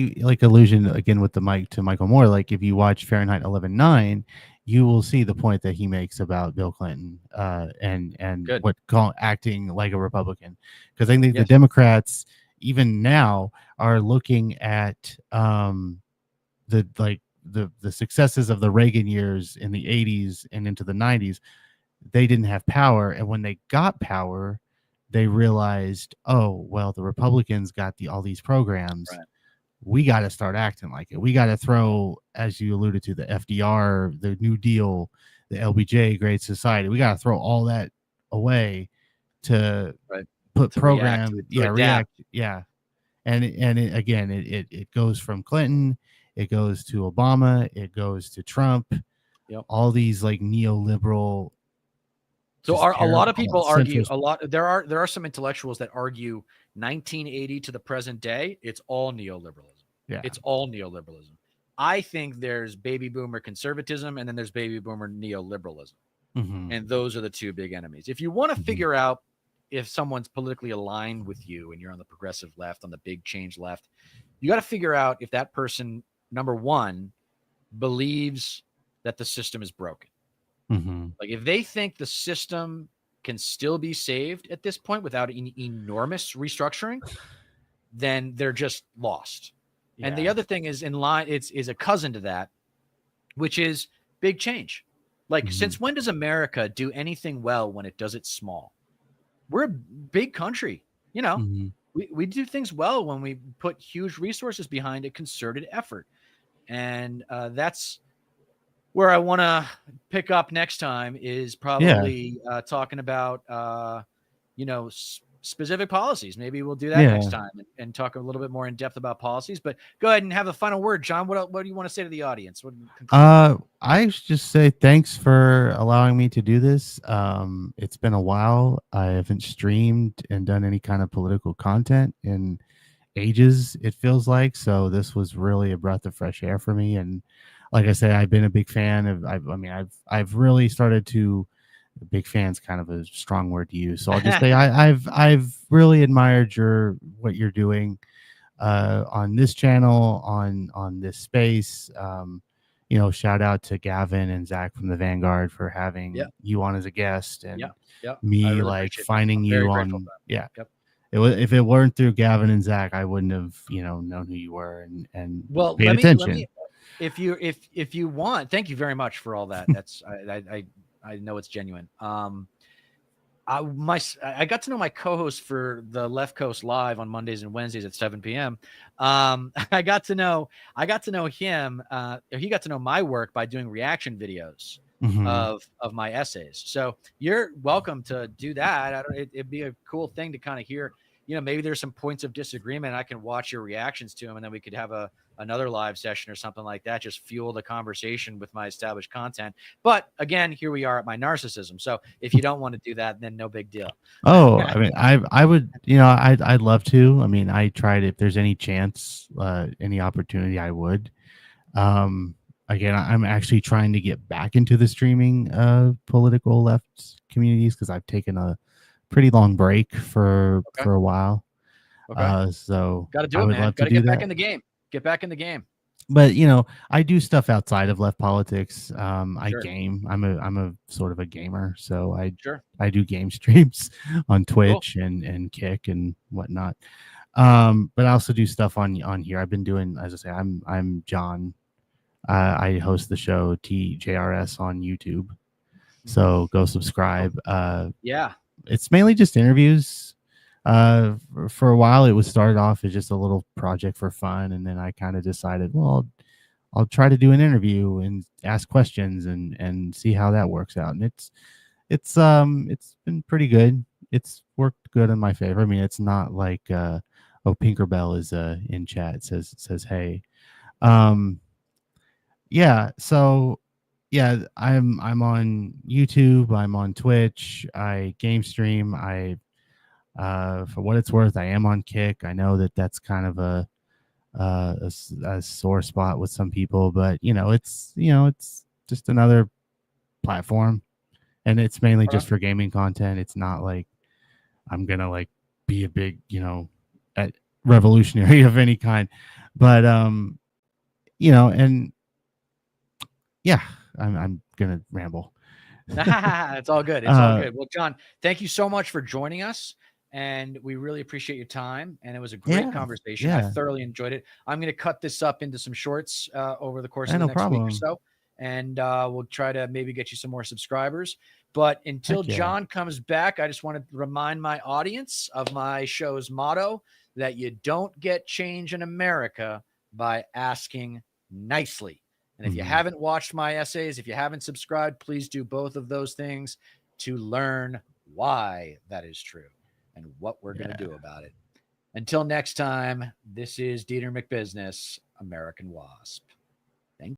allusion again with to Michael Moore, like if you watch Fahrenheit 11/9, you will see the point that he makes about Bill Clinton and acting like a Republican, because I think the Democrats even now are looking at the successes of the Reagan years in the 80s and into the 90s. They didn't have power, and when they got power, they realized, oh, well, the Republicans got all these programs. Right. We got to start acting like it. We got to throw, as you alluded to, the FDR, the New Deal, the LBJ, Great Society. We got to throw all that away to put programs, react. Yeah. And it goes from Clinton, it goes to Obama, it goes to Trump. All these like neoliberal. So a lot of people argue there are some intellectuals that argue 1980 to the present day, it's all neoliberalism. Yeah. It's all neoliberalism. I think there's baby boomer conservatism and then there's baby boomer neoliberalism. And those are the two big enemies. If you want to figure out if someone's politically aligned with you and you're on the progressive left, on the big change left, you got to figure out if that person, number one, believes that the system is broken. Like if they think the system can still be saved at this point without an enormous restructuring, then they're just lost. And the other thing is in line, it's a cousin to that, which is big change. Like, Hmm. since when does America do anything well when it does it small? We're a big country. You know, Hmm. we do things well when we put huge resources behind a concerted effort. And that's where I want to pick up next time is Yeah. probably talking about, specific policies. Maybe we'll do that next Yeah. time and talk a little bit more in depth about policies. But go ahead and have a final word, John. What do you want to say to the audience? What conclude? I just say thanks for allowing me to do this. It's been a while. I haven't streamed and done any kind of political content in ages, it feels like. So this was really a breath of fresh air for me. And like I say, I've been a big fan of. I've really started to. Big fan's kind of a strong word to use. So I'll just say I've really admired what you're doing on this channel, on this space. Shout out to Gavin and Zach from the Vanguard for Yeah, having you on as a guest, yeah, and yeah. I me really like appreciate that. finding I'm you very grateful on. for Yeah, that. Yep. if it weren't through Gavin and Zach, I wouldn't have known who you were and Well, paid let me attention. if you want, thank you very much for all that. That's I know it's genuine. I got to know my co-host for the Left Coast Live on Mondays and Wednesdays at 7 p.m. I got to know him. He got to know my work by doing reaction videos Hmm. of my essays. So you're welcome to do that. It'd be a cool thing to kind of hear. Maybe there's some points of disagreement. I can watch your reactions to them, and then we could have another live session or something like that. Just fuel the conversation with my established content. But again, here we are at my narcissism. So if you don't want to do that, then no big deal. Oh, I mean, I would, I'd love to. I mean, I tried if there's any chance, any opportunity, I would. Um, Again, I'm actually trying to get back into the streaming political left communities because I've taken a pretty long break Okay. for a while. Okay. So Got to do I it, would man. love Got to to do get back that. in the game. Get back in the game. But I do stuff outside of left politics. I Sure. game. I'm a sort of a gamer, so Sure. I do game streams on Cool. Twitch and Kick and whatnot. But I also do stuff on here. I've been doing, as I say, I'm John. I host the show JRTS on YouTube. Mhm. So go Oh, subscribe. yeah. It's mainly just interviews. For a while, it was started off as just a little project for fun, and then I kind of decided, well, I'll try to do an interview and ask questions and see how that works out. And it's been pretty good. It's worked good in my favor. I mean, it's not like Pinkerbell is in chat says hey. Um yeah, so yeah, I'm on YouTube, I'm on Twitch, I game stream, I for what it's worth, I am on Kick. I know that that's kind of a sore spot with some people, but it's just another platform, and it's mainly Okay. just for gaming content. It's not like I'm gonna like be a big at revolutionary of any kind, but and yeah, I'm gonna ramble. It's all good. It's all uh, good. Well, John, thank you so much for joining us. And we really appreciate your time. And it was a great yeah, conversation. I yeah, thoroughly enjoyed it. I'm going to cut this up into some shorts over the course of the no next week or problem. so. And we'll try to maybe get you some more subscribers. But until Heck yeah. John comes back, I just want to remind my audience of my show's motto that you don't get change in America by asking nicely. And if you Mhm. haven't watched my essays, if you haven't subscribed, please do both of those things to learn why that is true and what we're going to Yeah. do about it. Until next time, this is Deter McBusiness, American Wasp.